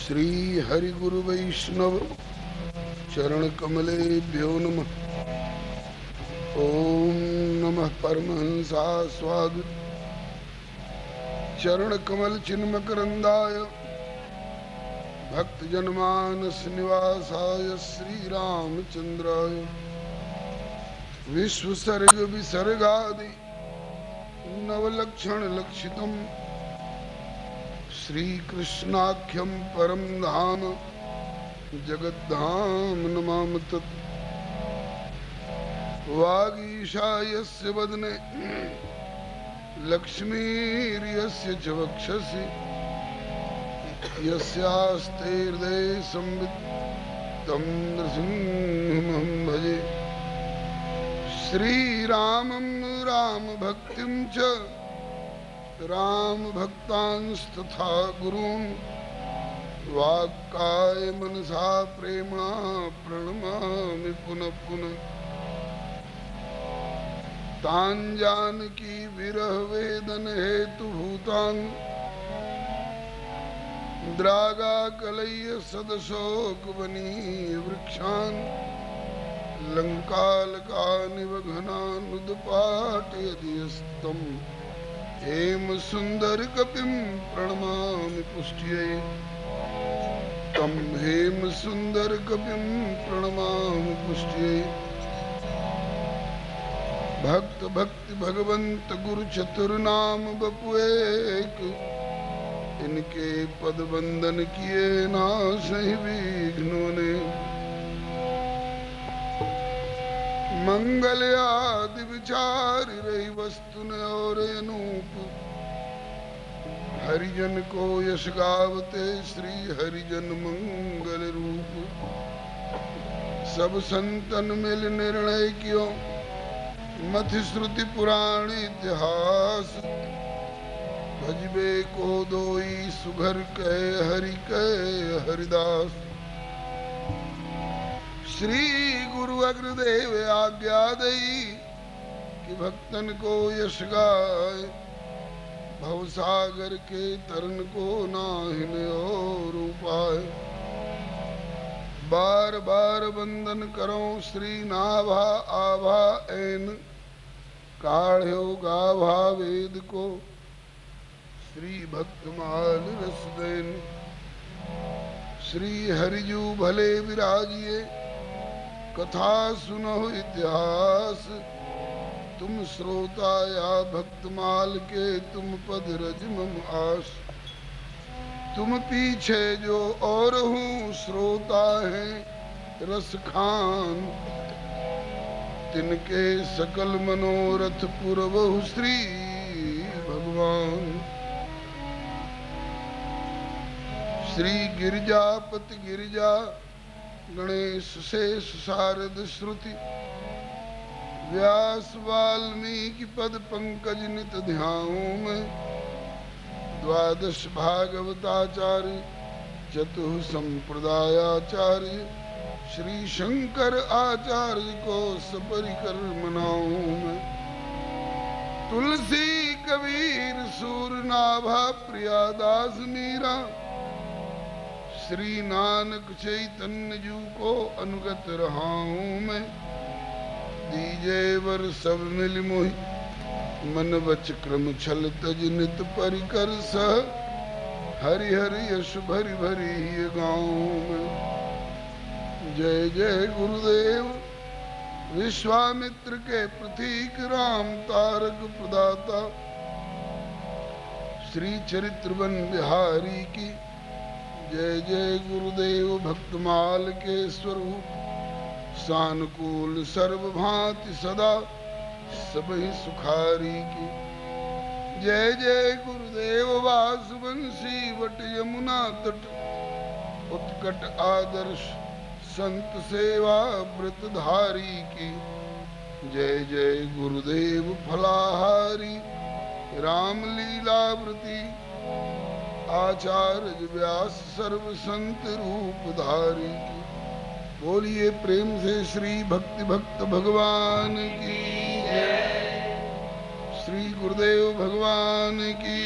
श्री हरि गुरु वैष्णव चरण कमलेभ्यो नमः। ओम नमः परमहंसा स्वागत चरण कमल चिन्मकरंदाय भक्त जनमानस निवासाय श्री रामचंद्राय विश्व सर्ग विसर्गादि नवलक्षण लक्षितम् श्री कृष्णाख्यम परम धाम जगद्धाम नमामि तत्। वागीशायस्य वदने लक्ष्मीर्यस्य च वक्षसि यस्यास्ते हृदये संवित् तं नृसिंहमहं भजे। श्रीरामं रामभक्तिं च राम भक्तांस्तथा गुरून् वाक्काय मनसा प्रेम्णा प्रणमामि पुनः पुनः। तान् जानकी विरह वेदन हेतु भूतान् द्रागाकलय्य सदशोकवनीय वृक्षान् लङ्कालकानिव घनानुद्पाटयति हेम सुंदर कपिं प्रणमामि पुष्ट्यै। तम हेम सुंदर कपिं प्रणमामि पुष्ट्यै। भक्त भक्ति भगवंत गुरु चतुर्नाम बपुएक इनके पद वंदन किए नासहि विघ्नों ने। मंगल आदि विचार रही वस्तु न और अनूप हरिजन को यश गावते श्री हरिजन मंगल रूप। सब संतन मिल निर्णय कियो मथि श्रुति पुराण इतिहास भजबे को दोई सुघर कहे हरि कहे हरिदास। श्री गुरु अग्रदेव आज्ञा दई कि भक्तन को यश गाय भवसागर के तरन को नाहिन और उपाय। बार बार वंदन करो श्री नाभा आभा ऐन काढ़ो गाभा वेद को श्री भक्तमाल रस देन। श्री हरिजू भले विराजिए कथा सुनो इतिहास तुम श्रोता या भक्तमाल के तुम पद रज मम आस। तुम पीछे जो और हूँ श्रोता है रस खान तिनके सकल मनोरथ पुरवहु श्री भगवान। श्री गिरिजापति गिरिजा गणेश शेष शारद श्रुति व्यास वाल्मीकि पद पंकज नित ध्याऊं में। द्वादश भागवताचार्य चतुः संप्रदायाचार्य श्री शंकर आचार्य को सपरिकर मनाऊं मैं। तुलसी कबीर सूर नाभा प्रियादास मीरा श्री नानक चैतन्य जू को अनुगत रहा हूँ मैं। दीजे वर सब मिल मोहि मन वच क्रम छल तज नित परिकर सह हरि हरि यश भरि भरि ये गाऊं मैं। जय जय गुरुदेव विश्वामित्र के प्रतीक राम तारक प्रदाता श्री चरित्रवन बिहारी की जय जय गुरुदेव भक्तमाल के स्वरूप सानुकूल सर्वभांति सदा सबहि सुखारी की जय जय गुरुदेव वासुवंशी वट यमुना तट उत्कट आदर्श संत सेवा व्रतधारी की जय जय गुरुदेव फलाहारी रामलीलावृति आचार्य व्यास सर्व संत रूपधारी की। बोलिए प्रेम से श्री भक्ति भक्त भगवान की जय। श्री गुरुदेव भगवान की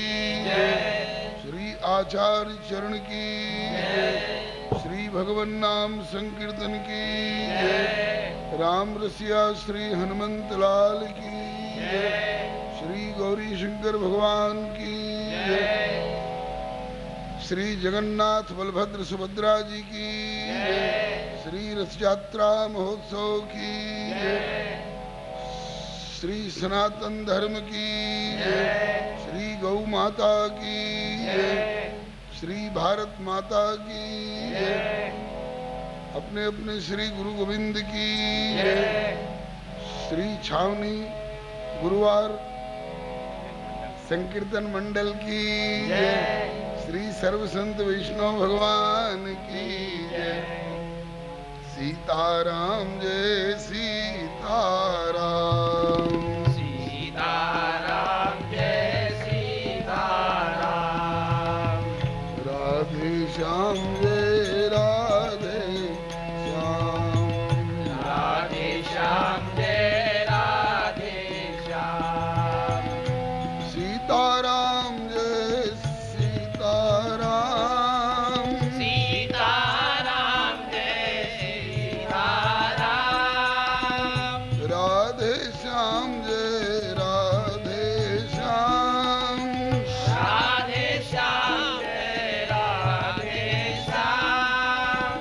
जय। श्री आचार्य चरण की जय। श्री भगवन नाम संकीर्तन की जय। राम रसिया श्री हनुमंत लाल की जय। श्री गौरी शंकर भगवान की जय। श्री जगन्नाथ बलभद्र सुभद्रा जी की जय। श्री रथ यात्रा महोत्सव की जय। श्री सनातन धर्म की जय। श्री गौ माता की जय। श्री भारत माता की जय। अपने अपने श्री गुरु गोविंद की जय। श्री छावनी गुरुवार संकीर्तन मंडल की जय। श्री सर्व संत वैष्णव भगवान की जय। सीताराम जय सीताराम। सीताराम जय सीताराम। राधे श्याम जय राधे श्याम। राधे श्याम जय राधे श्याम। सीताराम जय सीताराम। सीताराम जय सीताराम। राधे श्याम जय राधे श्याम। राधे श्याम जय राधे श्याम।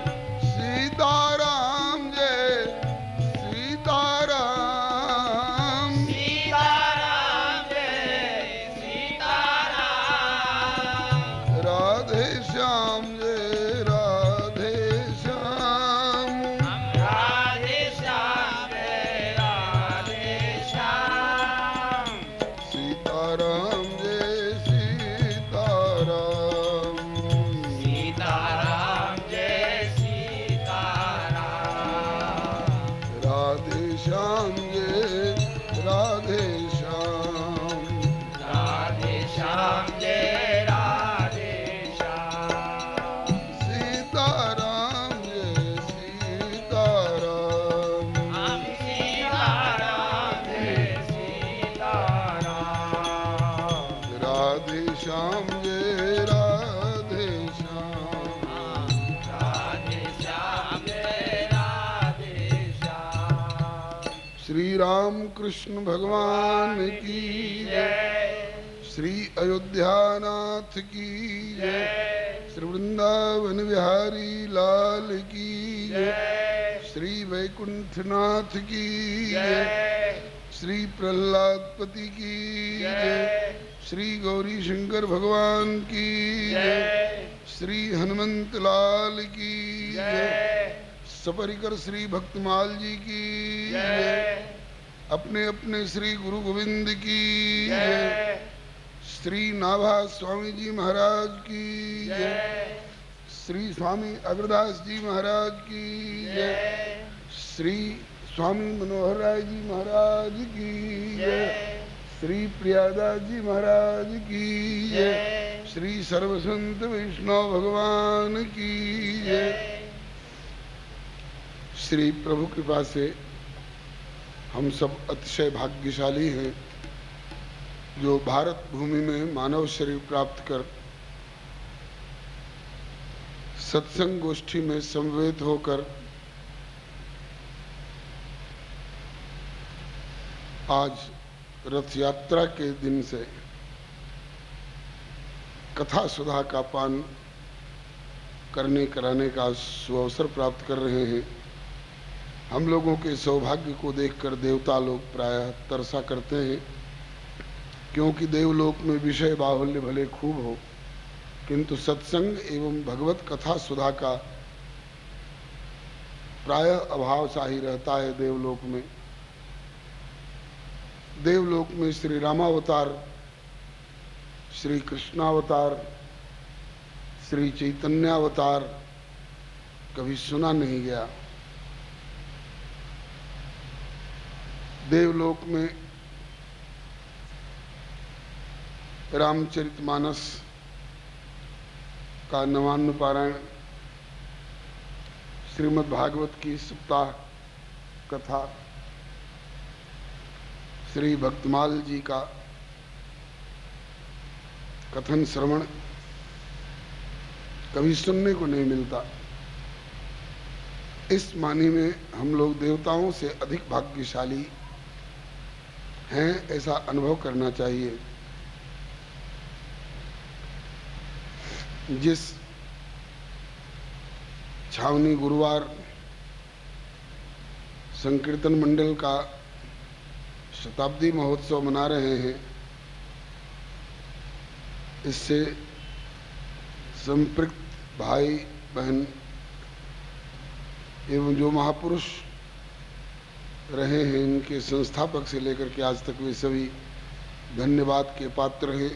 सीताराम जय सीताराम। सीताराम जय सीताराम। राधे श्याम जय राधे श्याम। राधे श्याम जय राधे श्याम। सीताराम जय सीताराम। सीताराम जय सीताराम। राधे श्याम जय राधे श्याम। राधे श्याम जय राधे श्याम। सीताराम जय सीताराम। हम सीताराम जय सीताराम। राधे श्याम जय राधे श्याम। राधे श्याम जय राधे श्याम। श्री राम कृष्ण भगवान की जय। श्री अयोध्यानाथ की जय। श्री वृंदावन बिहारी लाल की जय। श्री वैकुंठनाथ की जय। श्री प्रहलादपति की जय। श्री गौरी शंकर भगवान की जय। श्री हनुमंत लाल की जय। सपरिकर श्री भक्तमाल जी की जय। अपने अपने श्री गुरु गोविंद की जय। श्री नाभा स्वामी जी महाराज की जय। श्री स्वामी अग्रदास जी महाराज की जय। श्री स्वामी मनोहर राय जी महाराज की जय। श्री प्रियादास जी महाराज की जय। श्री सर्वसंत वैष्णव भगवान की जय। श्री प्रभु कृपा से हम सब अतिशय भाग्यशाली हैं जो भारत भूमि में मानव शरीर प्राप्त कर सत्संग गोष्ठी में समवेत होकर आज रथ यात्रा के दिन से कथा सुधा का पान करने कराने का सुअवसर प्राप्त कर रहे हैं। हम लोगों के सौभाग्य को देखकर देवता लोग प्रायः तरसा करते हैं, क्योंकि देवलोक में विषय बाहुल्य भले खूब हो, किंतु सत्संग एवं भगवत कथा सुधा का प्रायः अभाव सा ही रहता है देवलोक में। देवलोक में श्री रामावतार, श्री कृष्णावतार, श्री चैतन्यावतार कभी सुना नहीं गया। देवलोक में रामचरितमानस का नवान्न पारायण, श्रीमद् भागवत की सप्ताह कथा, श्री भक्तमाल जी का कथन श्रवण कभी सुनने को नहीं मिलता। इस मानी में हम लोग देवताओं से अधिक भाग्यशाली हैं, ऐसा अनुभव करना चाहिए। जिस छावनी गुरुवार संकीर्तन मंडल का शताब्दी महोत्सव मना रहे हैं, इससे संपृक्त भाई बहन एवं जो महापुरुष रहे हैं, इनके संस्थापक से लेकर के आज तक वे सभी धन्यवाद के पात्र हैं।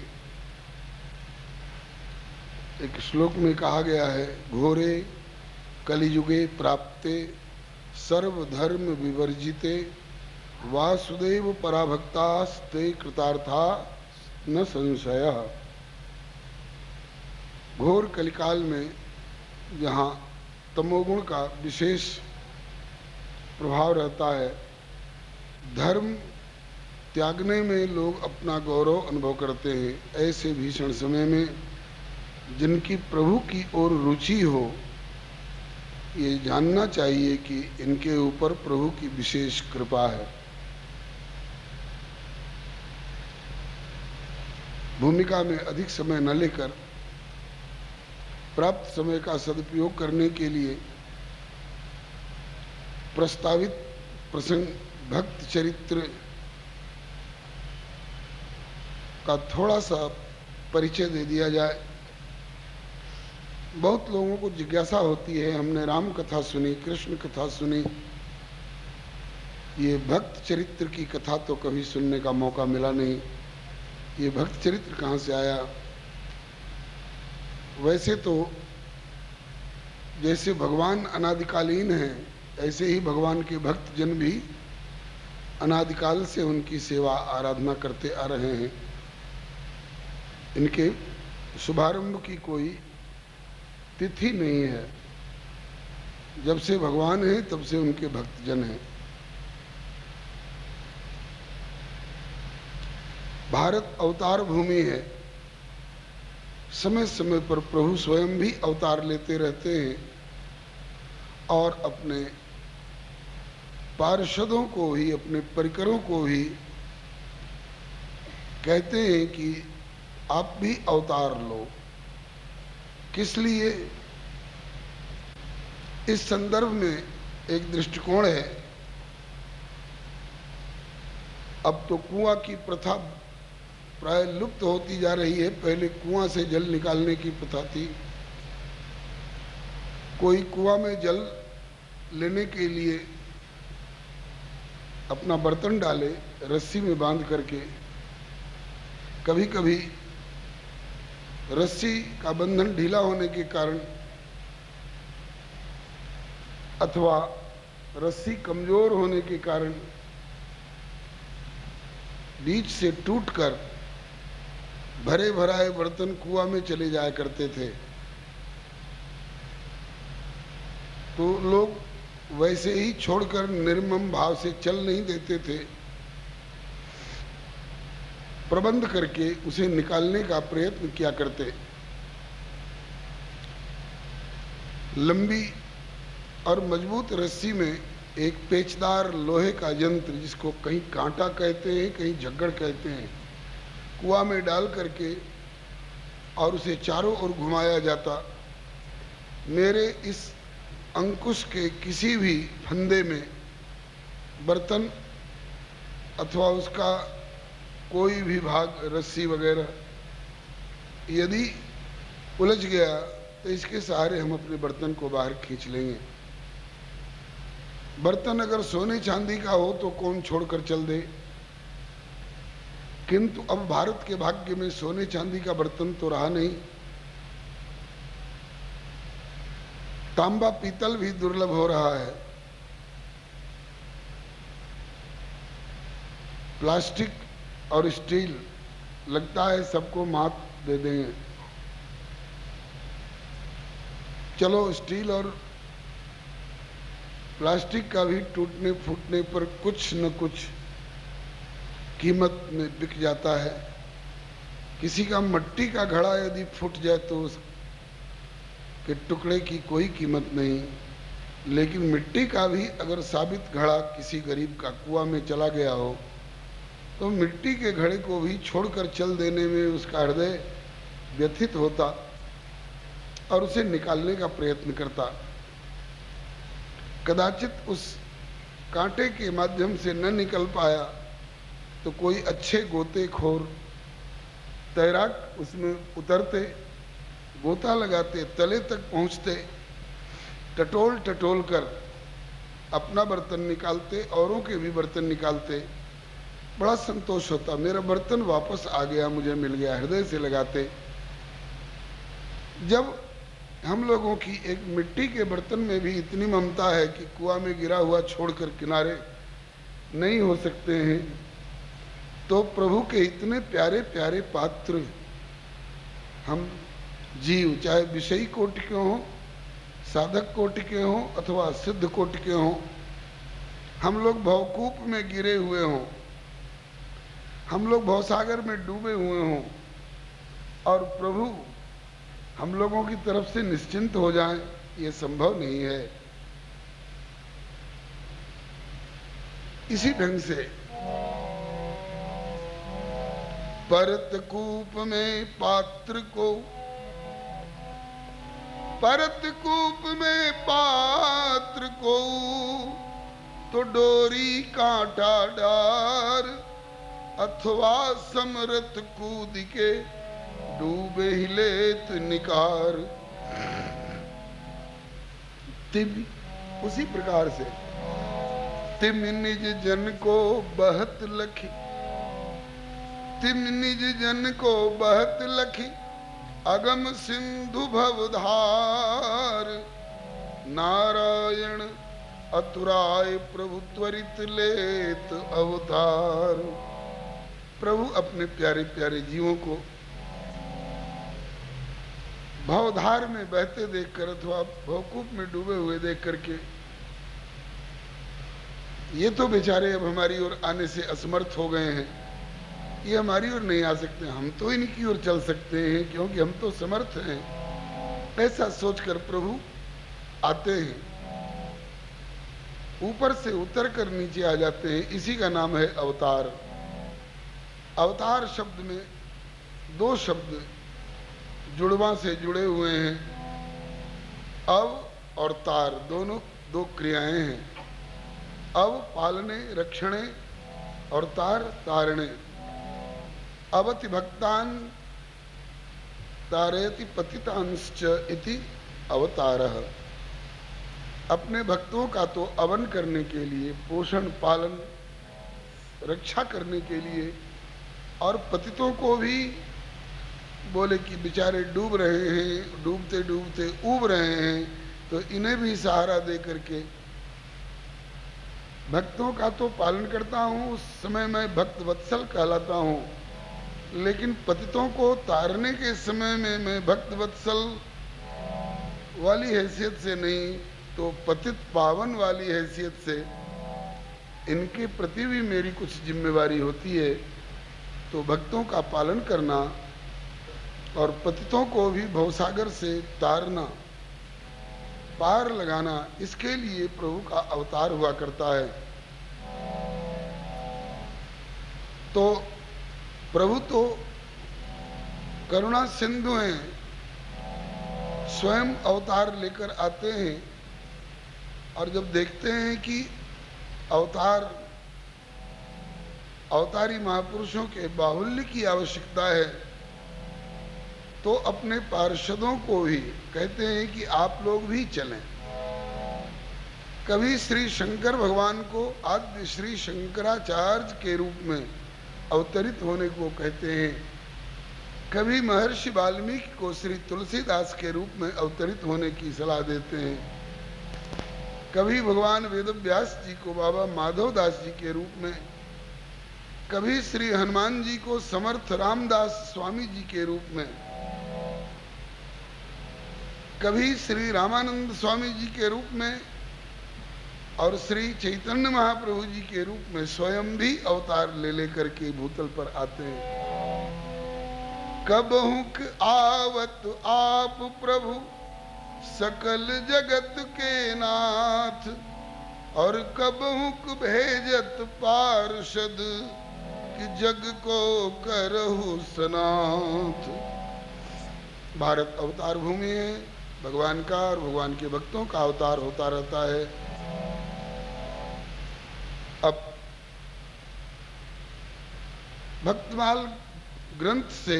एक श्लोक में कहा गया है, घोरे कलियुगे प्राप्ते सर्वधर्म विवर्जिते वासुदेव पराभक्तास्ते कृतार्था न संशयः। घोर कलिकाल में जहाँ तमोगुण का विशेष प्रभाव रहता है, धर्म त्यागने में लोग अपना गौरव अनुभव करते हैं, ऐसे भीषण समय में जिनकी प्रभु की ओर रुचि हो, ये जानना चाहिए कि इनके ऊपर प्रभु की विशेष कृपा है। भूमिका में अधिक समय न लेकर प्राप्त समय का सदुपयोग करने के लिए प्रस्तावित प्रसंग भक्त चरित्र का थोड़ा सा परिचय दे दिया जाए। बहुत लोगों को जिज्ञासा होती है, हमने राम कथा सुनी, कृष्ण कथा सुनी, ये भक्त चरित्र की कथा तो कभी सुनने का मौका मिला नहीं, ये भक्त चरित्र कहाँ से आया। वैसे तो जैसे भगवान अनादिकालीन हैं, ऐसे ही भगवान के भक्त जन भी अनादिकाल से उनकी सेवा आराधना करते आ रहे हैं। इनके शुभारंभ की कोई तिथि नहीं है, जब से भगवान है तब से उनके भक्तजन हैं। भारत अवतार भूमि है, समय समय पर प्रभु स्वयं भी अवतार लेते रहते हैं और अपने पार्षदों को ही, अपने परिकरों को ही कहते हैं कि आप भी अवतार लो। किस लिए? इस संदर्भ में एक दृष्टिकोण है। अब तो कुआं की प्रथा प्राय लुप्त होती जा रही है। पहले कुआं से जल निकालने की प्रथा थी। कोई कुआं में जल लेने के लिए अपना बर्तन डाले, रस्सी में बांध करके, कभी कभी रस्सी का बंधन ढीला होने के कारण अथवा रस्सी कमजोर होने के कारण बीच से टूटकर भरे भराए बर्तन कुआं में चले जाया करते थे। तो लोग वैसे ही छोड़कर निर्मम भाव से चल नहीं देते थे, प्रबंध करके उसे निकालने का प्रयत्न किया करते। लंबी और मजबूत रस्सी में एक पेचदार लोहे का यंत्र, जिसको कहीं कांटा कहते हैं, कहीं झग्गड़ कहते हैं, कुआं में डाल करके और उसे चारों ओर घुमाया जाता। मेरे इस अंकुश के किसी भी फंदे में बर्तन अथवा उसका कोई भी भाग, रस्सी वगैरह यदि उलझ गया तो इसके सहारे हम अपने बर्तन को बाहर खींच लेंगे। बर्तन अगर सोने चांदी का हो तो कौन छोड़कर चल दे, किंतु अब भारत के भाग्य में सोने चांदी का बर्तन तो रहा नहीं। तांबा पीतल भी दुर्लभ हो रहा है। प्लास्टिक और स्टील लगता है सबको मात दे देंगे। चलो, स्टील और प्लास्टिक का भी टूटने फूटने पर कुछ न कुछ कीमत में बिक जाता है। किसी का मट्टी का घड़ा यदि फूट जाए तो कि टुकड़े की कोई कीमत नहीं, लेकिन मिट्टी का भी अगर साबित घड़ा किसी गरीब का कुआं में चला गया हो तो मिट्टी के घड़े को भी छोड़कर चल देने में उसका हृदय व्यथित होता और उसे निकालने का प्रयत्न करता। कदाचित उस कांटे के माध्यम से न निकल पाया तो कोई अच्छे गोतेखोर तैराक उसमें उतरते, गोता लगाते, तले तक पहुंचते, टटोल टटोल कर अपना बर्तन निकालते, औरों के भी बर्तन निकालते। बड़ा संतोष होता, मेरा बर्तन वापस आ गया, मुझे मिल गया, हृदय से लगाते। जब हम लोगों की एक मिट्टी के बर्तन में भी इतनी ममता है कि कुआं में गिरा हुआ छोड़कर किनारे नहीं हो सकते हैं, तो प्रभु के इतने प्यारे प्यारे पात्र हम जीव, चाहे विषयी कोटि के हों, साधक कोटि के हों अथवा सिद्ध कोटि के हों, हम लोग भवकूप में गिरे हुए हों, हम लोग भवसागर में डूबे हुए हों और प्रभु हम लोगों की तरफ से निश्चिंत हो जाएं, ये संभव नहीं है। इसी ढंग से परत कूप में पात्र को, परत कूप में पात्र को, तो डोरी कांटा डार, अथवा समरथ कूद के डूबे ही लेत निकार। तिम उसी प्रकार से तिम निज जन को बहत लखी, तिम निज जन को बहत लखी, अगम सिंधु भवधार। नारायण अतुराय प्रभु त्वरित लेत अवतार। प्रभु अपने प्यारे प्यारे जीवों को भवधार में बहते देखकर अथवा भवकूप में डूबे हुए देख करके, ये तो बेचारे अब हमारी ओर आने से असमर्थ हो गए हैं, ये हमारी ओर नहीं आ सकते, हम तो इनकी ओर चल सकते हैं क्योंकि हम तो समर्थ हैं, ऐसा सोचकर प्रभु आते हैं, ऊपर से उतर कर नीचे आ जाते हैं। इसी का नाम है अवतार। अवतार शब्द में दो शब्द जुड़वा से जुड़े हुए हैं, अव और तार, दोनों दो क्रियाएं हैं। अव पालने रक्षणे और तार तारणे। अवति भक्तान तारयति पतितांश्च इति अवतारः। अपने भक्तों का तो अवन करने के लिए, पोषण पालन रक्षा करने के लिए, और पतितों को भी बोले कि बेचारे डूब रहे हैं, डूबते डूबते ऊब रहे हैं, तो इन्हें भी सहारा दे करके भक्तों का तो पालन करता हूँ, उस समय मैं भक्त वत्सल कहलाता हूँ, लेकिन पतितों को तारने के समय में मैं भक्त वत्सल वाली हैसियत से नहीं, तो पतित पावन वाली हैसियत से इनके प्रति भी मेरी कुछ जिम्मेवारी होती है। तो भक्तों का पालन करना और पतितों को भी भवसागर से तारना, पार लगाना, इसके लिए प्रभु का अवतार हुआ करता है। तो प्रभु तो करुणा सिंधु हैं, स्वयं अवतार लेकर आते हैं, और जब देखते हैं कि अवतारी महापुरुषों के बाहुल्य की आवश्यकता है, तो अपने पार्षदों को भी कहते हैं कि आप लोग भी चलें। कभी श्री शंकर भगवान को आद्य श्री शंकराचार्य के रूप में अवतरित होने को कहते हैं, कभी महर्षि वाल्मीकि को श्री तुलसीदास के रूप में अवतरित होने की सलाह देते हैं, कभी भगवान वेदव्यास जी को बाबा माधवदास जी के रूप में, कभी श्री हनुमान जी को समर्थ रामदास स्वामी जी के रूप में, कभी श्री रामानंद स्वामी जी के रूप में, और श्री चैतन्य महाप्रभु जी के रूप में स्वयं भी अवतार ले लेकर के भूतल पर आते हैं। कबहुक आवत आप प्रभु सकल जगत के नाथ, और कबहुक भेजत पार्षद, कि जग को करहु सनाथ। भारत अवतार भूमि है भगवान का, और भगवान के भक्तों का अवतार होता रहता है। अब भक्तमाल ग्रंथ से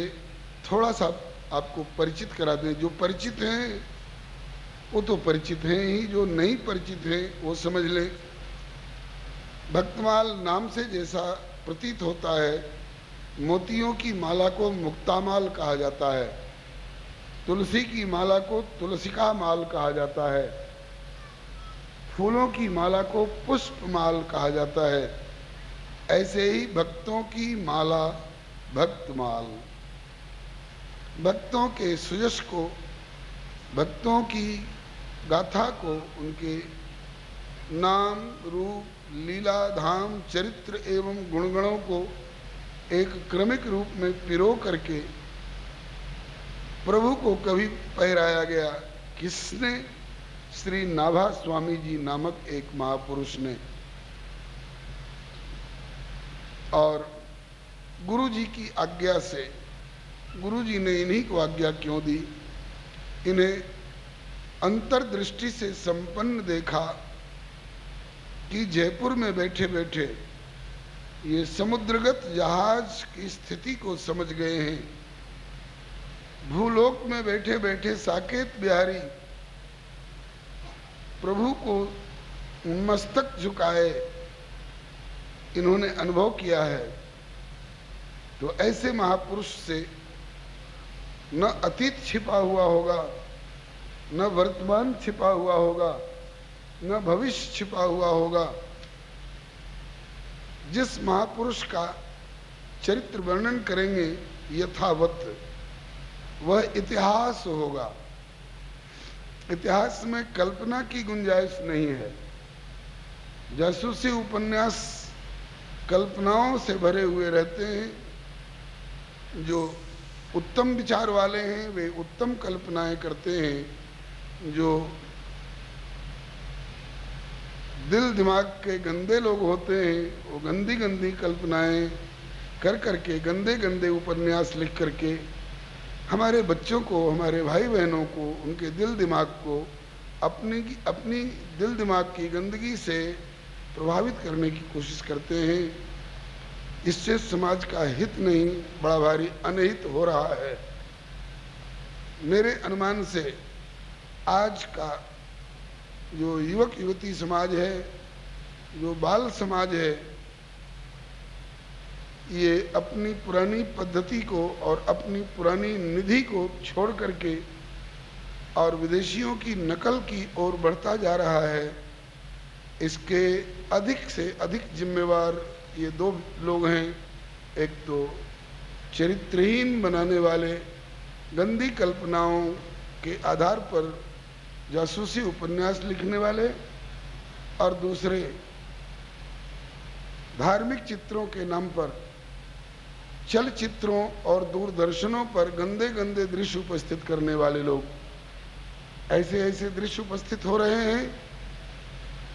थोड़ा सा आपको परिचित करा दें। जो परिचित हैं वो तो परिचित हैं ही, जो नहीं परिचित हैं वो समझ लें। भक्तमाल नाम से जैसा प्रतीत होता है, मोतियों की माला को मुक्तामाल कहा जाता है, तुलसी की माला को तुलसिका माल कहा जाता है, फूलों की माला को पुष्पमाल कहा जाता है। ऐसे ही भक्तों की माला भक्तमाल, भक्तों के सुयश को, भक्तों की गाथा को, उनके नाम रूप लीला धाम चरित्र एवं गुणगणों को एक क्रमिक रूप में पिरो करके प्रभु को कभी पहराया गया। किसने? श्री नाभा स्वामी जी नामक एक महापुरुष ने। और गुरु जी की आज्ञा से, गुरु जी ने इन्हीं को आज्ञा क्यों दी, इन्हें अंतर्दृष्टि से संपन्न देखा कि जयपुर में बैठे बैठे ये समुद्रगत जहाज की स्थिति को समझ गए हैं। भूलोक में बैठे बैठे साकेत बिहारी प्रभु को मस्तक झुकाए इन्होंने अनुभव किया है। तो ऐसे महापुरुष से न अतीत छिपा हुआ होगा, न वर्तमान छिपा हुआ होगा, न भविष्य छिपा हुआ होगा। जिस महापुरुष का चरित्र वर्णन करेंगे यथावत, वह इतिहास होगा। इतिहास में कल्पना की गुंजाइश नहीं है। जासूसी उपन्यास कल्पनाओं से भरे हुए रहते हैं। जो उत्तम विचार वाले हैं वे उत्तम कल्पनाएं करते हैं। जो दिल दिमाग के गंदे लोग होते हैं वो गंदी गंदी कल्पनाएं कर करके, गंदे गंदे उपन्यास लिख करके हमारे बच्चों को, हमारे भाई बहनों को, उनके दिल दिमाग को अपनी दिल दिमाग की गंदगी से प्रभावित करने की कोशिश करते हैं। इससे समाज का हित नहीं, बड़ा भारी अनहित हो रहा है। मेरे अनुमान से आज का जो युवक युवती समाज है, जो बाल समाज है, ये अपनी पुरानी पद्धति को और अपनी पुरानी निधि को छोड़ करके और विदेशियों की नकल की ओर बढ़ता जा रहा है। इसके अधिक से अधिक जिम्मेवार ये दो लोग हैं। एक तो चरित्रहीन बनाने वाले, गंदी कल्पनाओं के आधार पर जासूसी उपन्यास लिखने वाले, और दूसरे धार्मिक चित्रों के नाम पर चलचित्रों और दूरदर्शनों पर गंदे गंदे दृश्य उपस्थित करने वाले लोग। ऐसे ऐसे दृश्य उपस्थित हो रहे हैं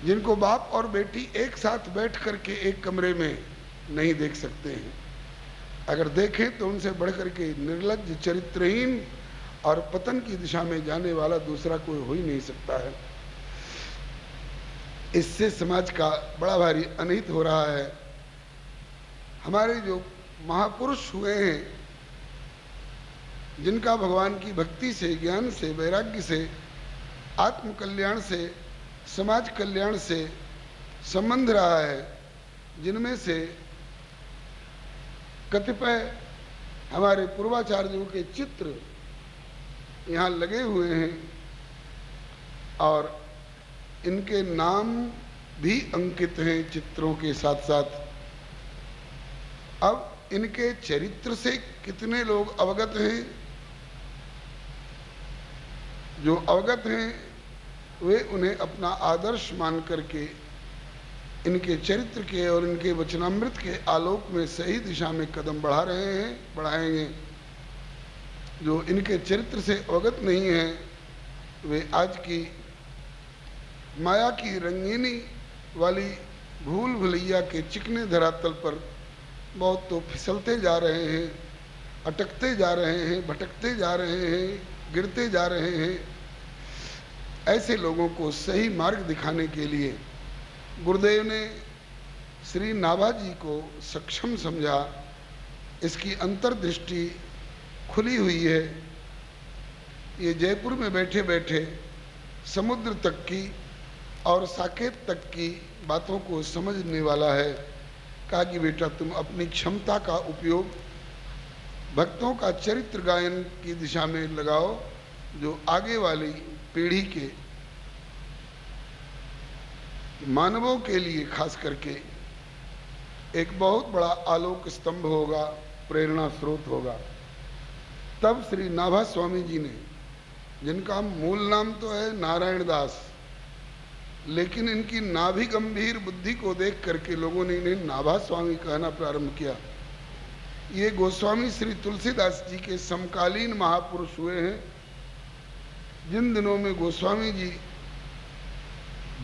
जिनको बाप और बेटी एक साथ बैठ करके एक कमरे में नहीं देख सकते हैं। अगर देखें तो उनसे बढ़ करके निर्लज्ज, चरित्रहीन और पतन की दिशा में जाने वाला दूसरा कोई हो ही नहीं सकता है। इससे समाज का बड़ा भारी अनहित हो रहा है। हमारे जो महापुरुष हुए हैं, जिनका भगवान की भक्ति से, ज्ञान से, वैराग्य से, आत्म कल्याण से, समाज कल्याण से संबंध रहा है, जिनमें से कतिपय हमारे पूर्वाचार्यों के चित्र यहाँ लगे हुए हैं और इनके नाम भी अंकित हैं चित्रों के साथ साथ। अब इनके चरित्र से कितने लोग अवगत हैं? जो अवगत हैं वे उन्हें अपना आदर्श मान करके इनके चरित्र के और इनके वचनामृत के आलोक में सही दिशा में कदम बढ़ा रहे हैं, बढ़ाएंगे। जो इनके चरित्र से अवगत नहीं है वे आज की माया की रंगीनी वाली भूल भुलैया के चिकने धरातल पर बहुत तो फिसलते जा रहे हैं, अटकते जा रहे हैं, भटकते जा रहे हैं, गिरते जा रहे हैं। ऐसे लोगों को सही मार्ग दिखाने के लिए गुरुदेव ने श्री नाभा जी को सक्षम समझा। इसकी अंतर्दृष्टि खुली हुई है। ये जयपुर में बैठे बैठे समुद्र तक की और साकेत तक की बातों को समझने वाला है। कहा कि बेटा तुम अपनी क्षमता का उपयोग भक्तों का चरित्र गायन की दिशा में लगाओ, जो आगे वाली पीढ़ी के मानवों के लिए खास करके एक बहुत बड़ा आलोक स्तंभ होगा, प्रेरणा स्रोत होगा। तब श्री नाभा स्वामी जी ने, जिनका मूल नाम तो है नारायण दास, लेकिन इनकी नाभि गंभीर बुद्धि को देख करके लोगों ने इन्हें नाभा स्वामी कहना प्रारंभ किया। ये गोस्वामी श्री तुलसीदास जी के समकालीन महापुरुष हुए हैं। जिन दिनों में गोस्वामी जी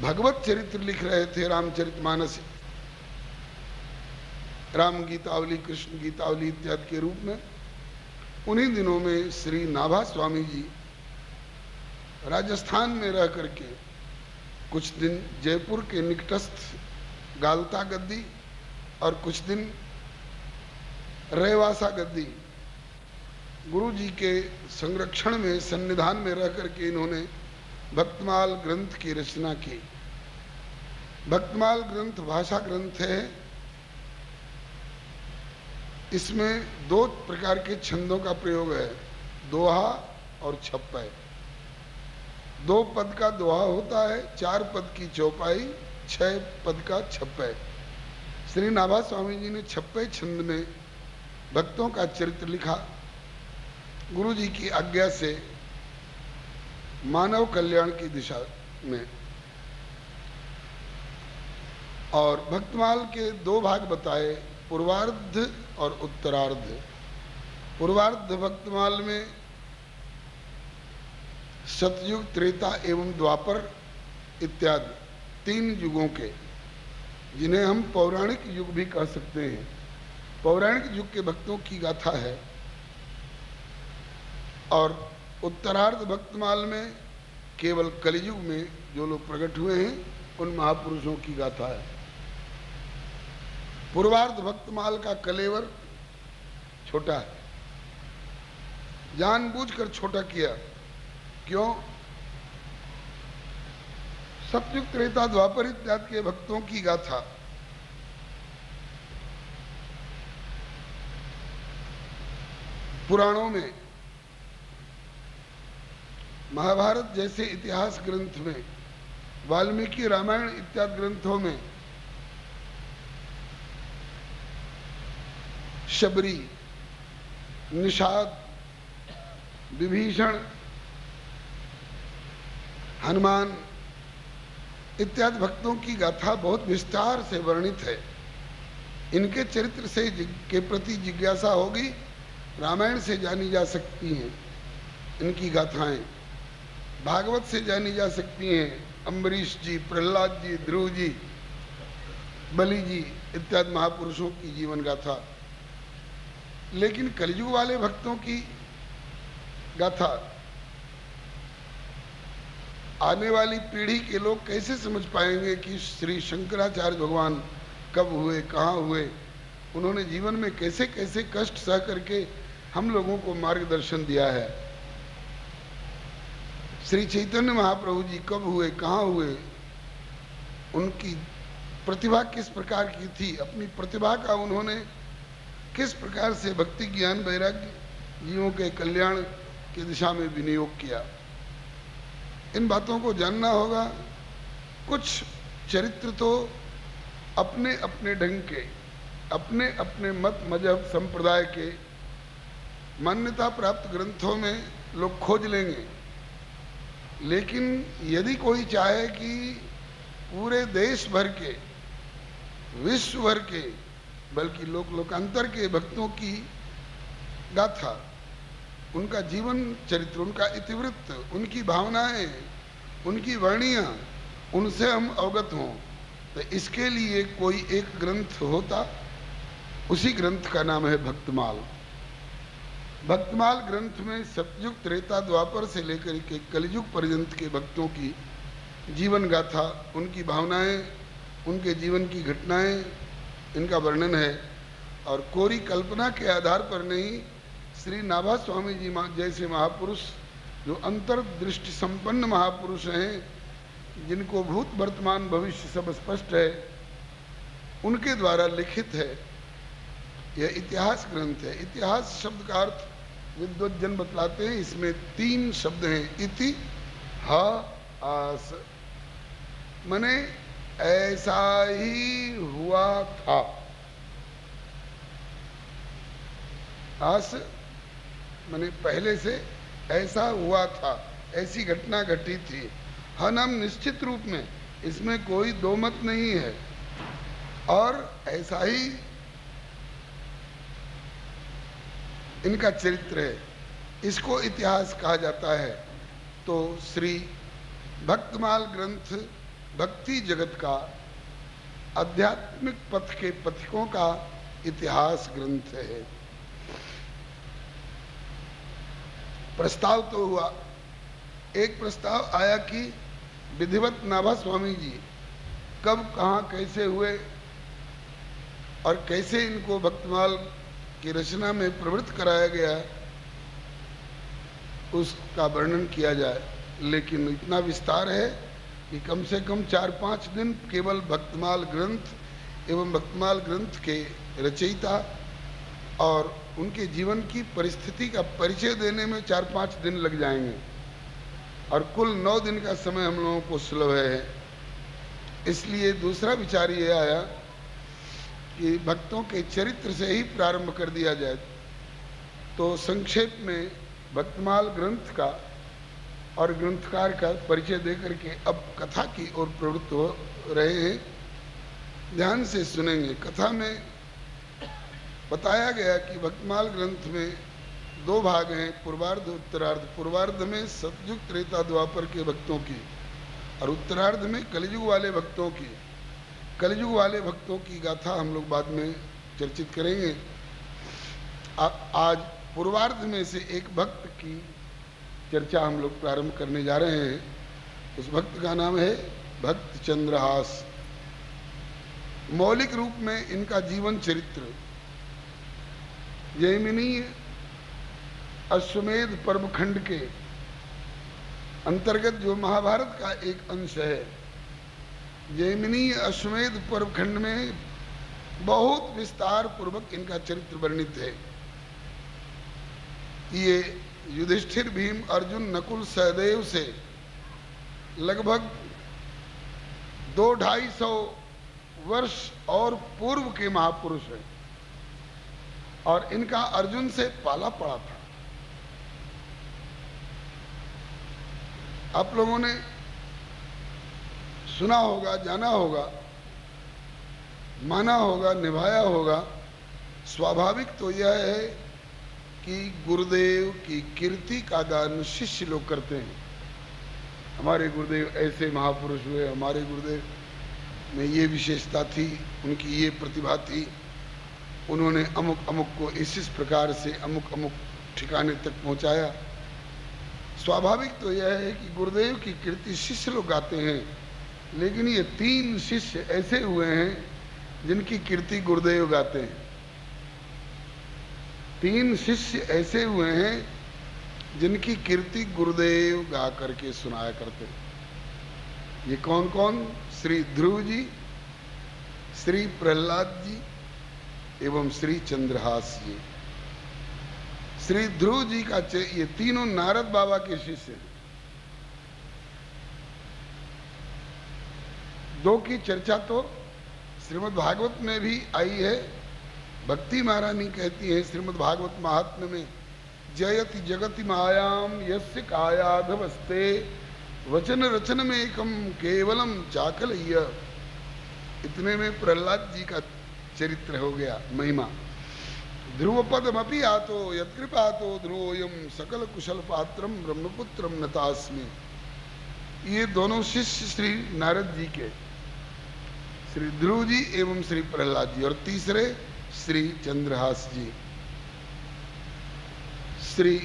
भगवत चरित्र लिख रहे थे, रामचरितमानस, राम गीतावली, कृष्ण गीतावली इत्यादि के रूप में, उन्हीं दिनों में श्री नाभा स्वामी जी राजस्थान में रह करके कुछ दिन जयपुर के निकटस्थ गालता गद्दी और कुछ दिन रेवासा गद्दी गुरु जी के संरक्षण में, सन्निधान में रह करके इन्होंने भक्तमाल ग्रंथ की रचना की। भक्तमाल ग्रंथ भाषा ग्रंथ है। इसमें दो प्रकार के छंदों का प्रयोग है, दोहा और छप्पय। 2 पद का दोहा होता है, 4 पद की चौपाई, 6 पद का छप्पय। श्री नाभा स्वामी जी ने छप्पय छंद में भक्तों का चरित्र लिखा। गुरु जी की आज्ञा से मानव कल्याण की दिशा में। और भक्तमाल के 2 भाग बताए, पूर्वार्ध और उत्तरार्ध। पूर्वार्ध भक्तमाल में सतयुग, त्रेता एवं द्वापर इत्यादि 3 युगों के, जिन्हें हम पौराणिक युग भी कह सकते हैं, पौराणिक युग के भक्तों की गाथा है। और उत्तरार्ध भक्तमाल में केवल कलियुग में जो लोग प्रकट हुए हैं उन महापुरुषों की गाथा है। पूर्वार्ध भक्तमाल का कलेवर छोटा है, जानबूझकर छोटा किया। क्यों? सतयुग, त्रेता, द्वापर इत्यादि के भक्तों की गाथा पुराणों में, महाभारत जैसे इतिहास ग्रंथ में, वाल्मीकि रामायण इत्यादि ग्रंथों में शबरी, निषाद, विभीषण, हनुमान इत्यादि भक्तों की गाथा बहुत विस्तार से वर्णित है। इनके चरित्र से के प्रति जिज्ञासा होगी, रामायण से जानी जा सकती हैं इनकी गाथाएं, भागवत से जानी जा सकती हैं, अम्बरीश जी, प्रहलाद जी, ध्रुव जी, बलि जी इत्यादि महापुरुषों की जीवन गाथा। लेकिन कलयुग वाले भक्तों की गाथा आने वाली पीढ़ी के लोग कैसे समझ पाएंगे कि श्री शंकराचार्य भगवान कब हुए, कहाँ हुए, उन्होंने जीवन में कैसे कैसे कष्ट सह करके हम लोगों को मार्गदर्शन दिया है। श्री चैतन्य महाप्रभु जी कब हुए, कहाँ हुए, उनकी प्रतिभा किस प्रकार की थी, अपनी प्रतिभा का उन्होंने किस प्रकार से भक्ति, ज्ञान, वैराग्य, जीवों के कल्याण की दिशा में विनियोग किया, इन बातों को जानना होगा। कुछ चरित्र तो अपने अपने ढंग के, अपने अपने मत मजहब संप्रदाय के मान्यता प्राप्त ग्रंथों में लोग खोज लेंगे। लेकिन यदि कोई चाहे कि पूरे देश भर के, विश्व भर के, बल्कि लोकांतर के भक्तों की गाथा उनका जीवन चरित्र, उनका इतिवृत्त, उनकी भावनाएं, उनकी वाणियां, उनसे हम अवगत हों, तो इसके लिए कोई एक ग्रंथ होता। उसी ग्रंथ का नाम है भक्तमाल। भक्तमाल ग्रंथ में सतयुग त्रेता द्वापर से लेकर के कलयुग पर्यंत के भक्तों की जीवन गाथा, उनकी भावनाएं, उनके जीवन की घटनाएं, इनका वर्णन है। और कोरी कल्पना के आधार पर नहीं, श्री नाभा स्वामी जी जैसे महापुरुष, जो अंतर्दृष्टि संपन्न महापुरुष हैं, जिनको भूत वर्तमान भविष्य सब स्पष्ट है, उनके द्वारा लिखित है यह इतिहास ग्रंथ है। इतिहास शब्द का अर्थ विद्वज्जन बतलाते हैं, इसमें 3 शब्द हैं। इति हा आस, माने ऐसा ही हुआ था। आस माने पहले से ऐसा हुआ था, ऐसी घटना घटी थी। हाँ नाम निश्चित रूप में, इसमें कोई दो मत नहीं है। और ऐसा ही इनका चरित्र है, इसको इतिहास कहा जाता है। तो श्री भक्तमाल ग्रंथ भक्ति जगत का, आध्यात्मिक पथ के पथिकों का इतिहास ग्रंथ है। प्रस्ताव तो हुआ, एक प्रस्ताव आया कि विधिवत नाभा स्वामी जी कब, कहाँ, कैसे हुए और कैसे इनको भक्तमाल की रचना में प्रवृत्त कराया गया, उसका वर्णन किया जाए। लेकिन इतना विस्तार है कि कम से कम 4-5 दिन केवल भक्तमाल ग्रंथ एवं भक्तमाल ग्रंथ के रचयिता और उनके जीवन की परिस्थिति का परिचय देने में 4-5 दिन लग जाएंगे, और कुल 9 दिन का समय हम लोगों को सुलभ है। इसलिए दूसरा विचार ये आया कि भक्तों के चरित्र से ही प्रारंभ कर दिया जाए। तो संक्षेप में भक्तमाल ग्रंथ का और ग्रंथकार का परिचय देकर के अब कथा की ओर प्रवृत्त हो रहे हैं। ध्यान से सुनेंगे। कथा में बताया गया कि भक्तमाल ग्रंथ में 2 भाग हैं, पूर्वार्ध उत्तरार्ध। पूर्वार्ध में सतयुग त्रेता द्वापर के भक्तों की, और उत्तरार्ध में कलयुग वाले भक्तों की। कलयुग वाले भक्तों की गाथा हम लोग बाद में चर्चित करेंगे। आज पूर्वार्ध में से एक भक्त की चर्चा हम लोग प्रारंभ करने जा रहे हैं। उस भक्त का नाम है भक्त चंद्रहास। मौलिक रूप में इनका जीवन चरित्र जैमिनी अश्वमेध पर्व खंड के अंतर्गत, जो महाभारत का एक अंश है, जैमिनी अश्वमेध पर्व खंड में बहुत विस्तार पूर्वक इनका चरित्र वर्णित है। ये युधिष्ठिर, भीम, अर्जुन, नकुल, सहदेव से लगभग 200-250 वर्ष और पूर्व के महापुरुष हैं, और इनका अर्जुन से पाला पड़ा था। आप लोगों ने सुना होगा, जाना होगा, माना होगा, निभाया होगा। स्वाभाविक तो यह है कि गुरुदेव की कीर्ति का गान शिष्य लोग करते हैं। हमारे गुरुदेव ऐसे महापुरुष हुए, हमारे गुरुदेव में ये विशेषता थी, उनकी ये प्रतिभा थी, उन्होंने अमुक अमुक को इस प्रकार से अमुक अमुक ठिकाने तक पहुंचाया। स्वाभाविक तो यह है कि गुरुदेव की कीर्ति शिष्य लोग गाते हैं, लेकिन ये 3 शिष्य ऐसे हुए हैं जिनकी कीर्ति गुरुदेव गाते हैं। 3 शिष्य ऐसे हुए हैं जिनकी कीर्ति गुरुदेव गा करके सुनाया करते हैं। ये कौन कौन? श्री ध्रुव जी, श्री प्रहलाद जी एवं श्री चंद्रहास जी। श्री ध्रुव जी का ये तीनों नारद बाबा के शिष्य हैं। 2 की चर्चा तो श्रीमद् भागवत में भी आई है। भक्ति महारानी कहती है श्रीमद् भागवत महात्म्य में, जयति जगति मायाम यस्य कायाधवस्ते वचन रचन में एकम केवलम चाकलय्य। इतने में प्रहलाद जी का चरित्र हो गया, महिमा। ध्रुवपदमपि आतो यत्कृपातो ध्रुवोयम सकल कुशल पात्रम ब्रह्मपुत्रम नतास्मि। ये दोनों शिष्य श्री नारद जी के, श्री ध्रुव जी एवं श्री प्रहलाद जी, और तीसरे श्री चंद्रहास जी। श्री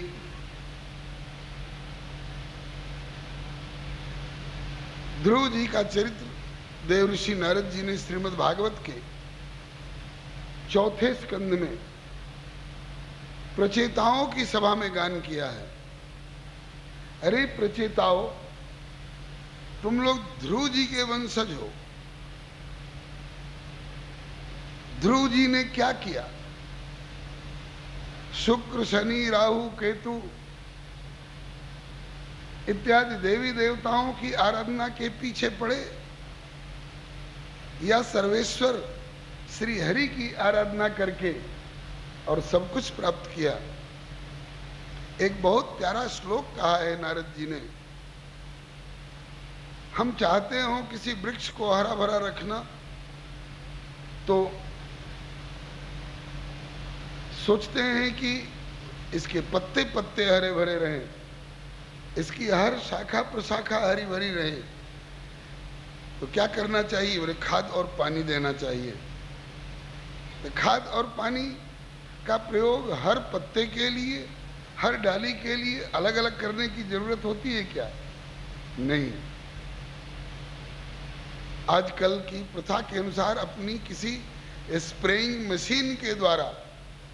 ध्रुव जी का चरित्र देवऋषि नारद जी ने श्रीमद् भागवत के 4थे स्कंद में प्रचेताओं की सभा में गान किया है। अरे प्रचेताओं, तुम लोग ध्रुव जी के वंशज हो। ध्रुव जी ने क्या किया? शुक्र, शनि, राहु, केतु इत्यादि देवी देवताओं की आराधना के पीछे पड़े या सर्वेश्वर श्री हरि की आराधना करके और सब कुछ प्राप्त किया? एक बहुत प्यारा श्लोक कहा है नारद जी ने। हम चाहते हो किसी वृक्ष को हरा भरा रखना, तो सोचते हैं कि इसके पत्ते पत्ते हरे भरे रहें, इसकी हर शाखा प्रशाखा हरी भरी रहे। तो क्या करना चाहिए? बोले खाद और पानी देना चाहिए। तो खाद और पानी का प्रयोग हर पत्ते के लिए, हर डाली के लिए अलग अलग करने की जरूरत होती है क्या? नहीं। आजकल की प्रथा के अनुसार अपनी किसी स्प्रेइंग मशीन के द्वारा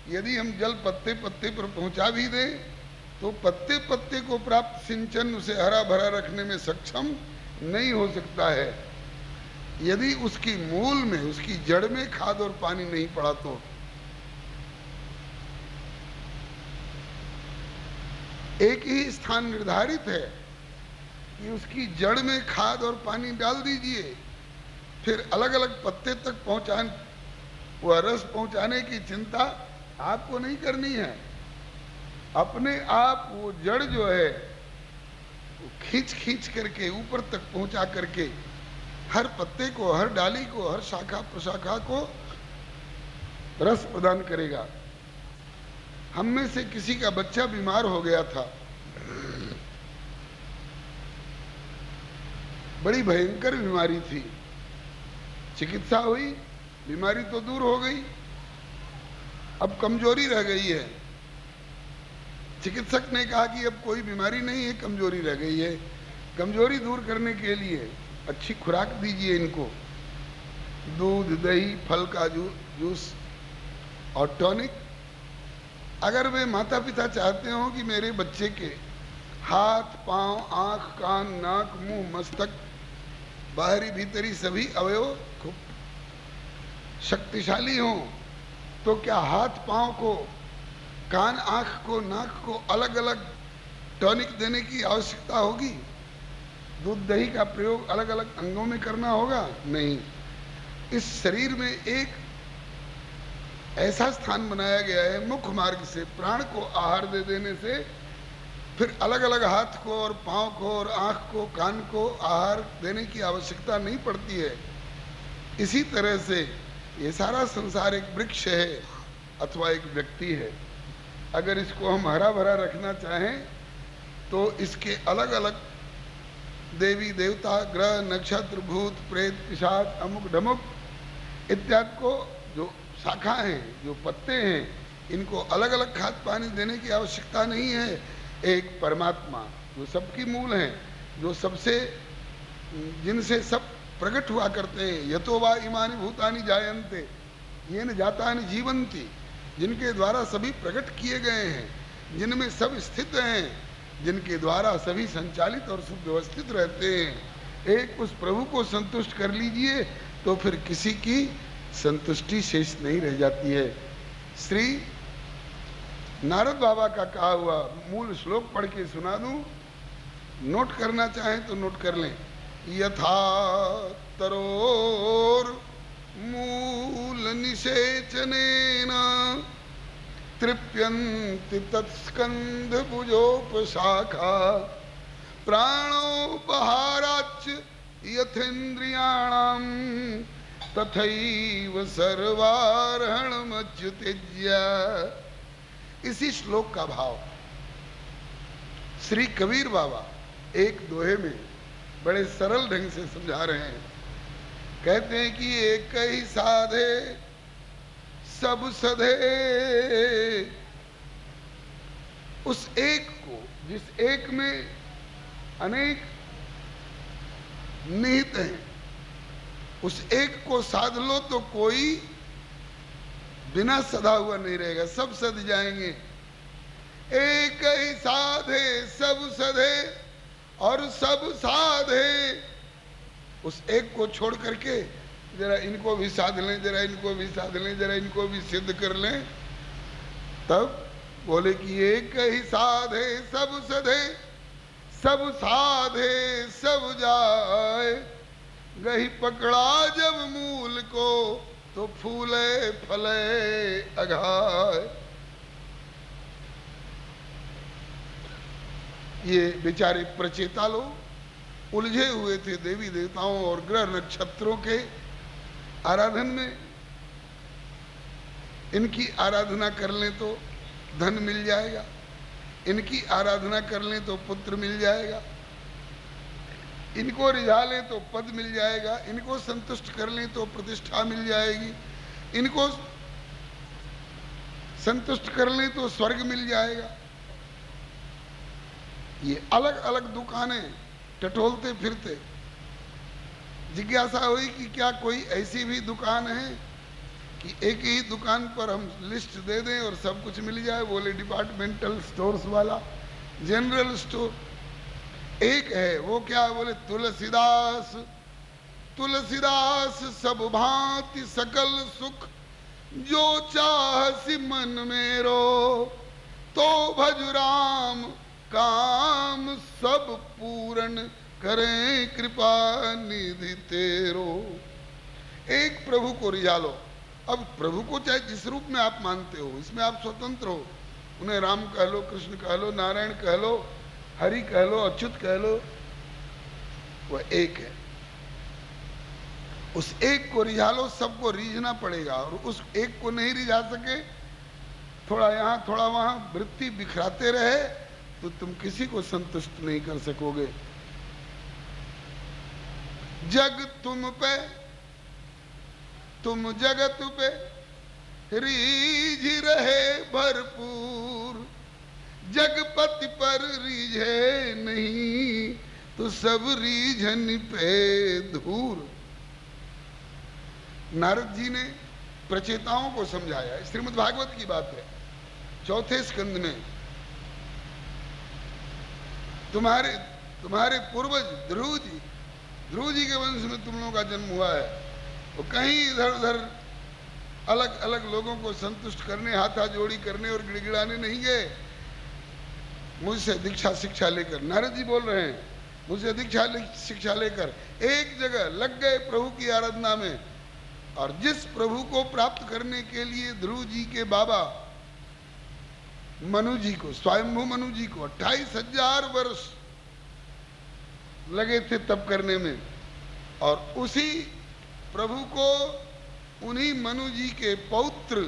यदि हम जल पत्ते पत्ते पर पहुंचा भी दें, तो पत्ते पत्ते को प्राप्त सिंचन उसे हरा भरा रखने में सक्षम नहीं हो सकता है यदि उसकी मूल में, उसकी जड़ में खाद और पानी नहीं पड़ा तो। एक ही स्थान निर्धारित है कि उसकी जड़ में खाद और पानी डाल दीजिए, फिर अलग अलग पत्ते तक पहुंचाने, वह रस पहुंचाने की चिंता आपको नहीं करनी है। अपने आप वो जड़ जो है वो खींच खींच करके ऊपर तक पहुंचा करके हर पत्ते को, हर डाली को, हर शाखा प्रशाखा को रस प्रदान करेगा। हम में से किसी का बच्चा बीमार हो गया था, बड़ी भयंकर बीमारी थी। चिकित्सा हुई, बीमारी तो दूर हो गई, अब कमजोरी रह गई है। चिकित्सक ने कहा कि अब कोई बीमारी नहीं है, कमजोरी रह गई है। कमजोरी दूर करने के लिए अच्छी खुराक दीजिए इनको, दूध, दही, फल का जूस और टॉनिक। अगर वे माता पिता चाहते हो कि मेरे बच्चे के हाथ, पांव, आंख, कान, नाक, मुंह, मस्तक, बाहरी भीतरी सभी अवयव खूब शक्तिशाली हों, तो क्या हाथ पांव को, कान, आंख को, नाक को अलग अलग टॉनिक देने की आवश्यकता होगी? दूध दही का प्रयोग अलग अलग अंगों में करना होगा? नहीं। इस शरीर में एक ऐसा स्थान बनाया गया है, मुख्य मार्ग से प्राण को आहार दे देने से फिर अलग अलग हाथ को और पांव को और आंख को, कान को आहार देने की आवश्यकता नहीं पड़ती है। इसी तरह से ये सारा संसार एक वृक्ष है अथवा एक व्यक्ति है। अगर इसको हम हरा भरा रखना चाहें तो इसके अलग अलग देवी देवता, ग्रह, नक्षत्र, भूत, प्रेत, पिशाच, अमुक ढमुक इत्यादि को जो शाखा हैं, जो पत्ते हैं, इनको अलग अलग खाद पानी देने की आवश्यकता नहीं है। एक परमात्मा जो सबकी मूल है, जो सबसे, जिनसे सब प्रकट हुआ करते हैं, यतो वा इमानि भूतानि जायन्ते येन जातानि जीवन्ति, जिनके द्वारा सभी प्रकट किए गए हैं, जिनमें सब स्थित हैं, जिनके द्वारा सभी संचालित और सुव्यवस्थित रहते हैं। एक उस प्रभु को संतुष्ट कर लीजिए तो फिर किसी की संतुष्टि शेष नहीं रह जाती है। श्री नारद बाबा का कहा हुआ मूल श्लोक पढ़ के सुना दूं, नोट करना चाहें तो नोट कर लें। यथा तरोर मूल निषेचनेन तृप्यन्ति तत्स्कंध भुजोपशाखा प्राणोपहाराच्च यथेन्द्रियाणां तथैव सर्वार्हणमच्युत्यज्य। इसी श्लोक का भाव श्री कबीर बाबा एक दोहे में बड़े सरल ढंग से समझा रहे हैं। कहते हैं कि एक ही साधे सब सधे। उस एक को, जिस एक में अनेक निहित हैं, उस एक को साध लो तो कोई बिना सदा हुआ नहीं रहेगा, सब सद जाएंगे। एक ही साधे सब सधे और सब साधे। उस एक को छोड़ करके जरा इनको भी साध लें, जरा इनको भी साध लें, जरा इनको भी सिद्ध कर लें, तब बोले कि एक ही साधे सब सधे, सब साधे सब जाए। गही पकड़ा जब मूल को तो फूले फले अघाय। ये बेचारे प्रचेता लोग उलझे हुए थे देवी देवताओं और ग्रह नक्षत्रों के आराधन में। इनकी आराधना कर लें तो धन मिल जाएगा, इनकी आराधना कर लें तो पुत्र मिल जाएगा, इनको रिझा लें तो पद मिल जाएगा, इनको संतुष्ट कर लें तो प्रतिष्ठा मिल जाएगी, इनको संतुष्ट कर लें तो स्वर्ग मिल जाएगा। ये अलग अलग दुकानें टटोलते फिरते। जिज्ञासा हुई कि क्या कोई ऐसी भी दुकान है कि एक ही दुकान पर हम लिस्ट दे दें और सब कुछ मिल जाए। बोले डिपार्टमेंटल स्टोर्स वाला, जनरल स्टोर एक है। वो क्या? बोले तुलसीदास। तुलसीदास सब भांति सकल सुख, जो चाहसी मन मेरो, तो भज राम काम सब पूर्ण करें कृपा निधि तेरो। एक प्रभु को रिझा लो। अब प्रभु को चाहे जिस रूप में आप मानते हो, इसमें आप स्वतंत्र हो। उन्हें राम कह लो, कृष्ण कह लो, नारायण कह लो, हरि कह लो, अच्युत कह लो, वह एक है। उस एक को रिझा लो, सबको रीझना पड़ेगा। और उस एक को नहीं रिझा सके, थोड़ा यहां थोड़ा वहां वृत्ति बिखराते रहे तो तुम किसी को संतुष्ट नहीं कर सकोगे। जग तुम पे, तुम जगत पे रीझ रहे भरपूर, जगपति पर रीझे नहीं तो सब रीझन पे धूर। नारद जी ने प्रचेताओं को समझाया। श्रीमद् भागवत की बात है, चौथे स्कंद में तुम्हारे पूर्वज ध्रुव जी के वंश में तुम लोगों का जन्म हुआ है। वो कहीं इधर उधर अलग अलग लोगों को संतुष्ट करने, हाथा जोड़ी करने और गिड़गिड़ाने नहीं गए। मुझसे दीक्षा शिक्षा लेकर, नारद जी बोल रहे हैं, मुझसे दीक्षा शिक्षा लेकर एक जगह लग गए प्रभु की आराधना में। और जिस प्रभु को प्राप्त करने के लिए ध्रुव जी के बाबा मनु जी को, स्वयंभू मनु जी को 28,000 वर्ष लगे थे तप करने में, और उसी प्रभु को उन्हीं मनु जी के पौत्र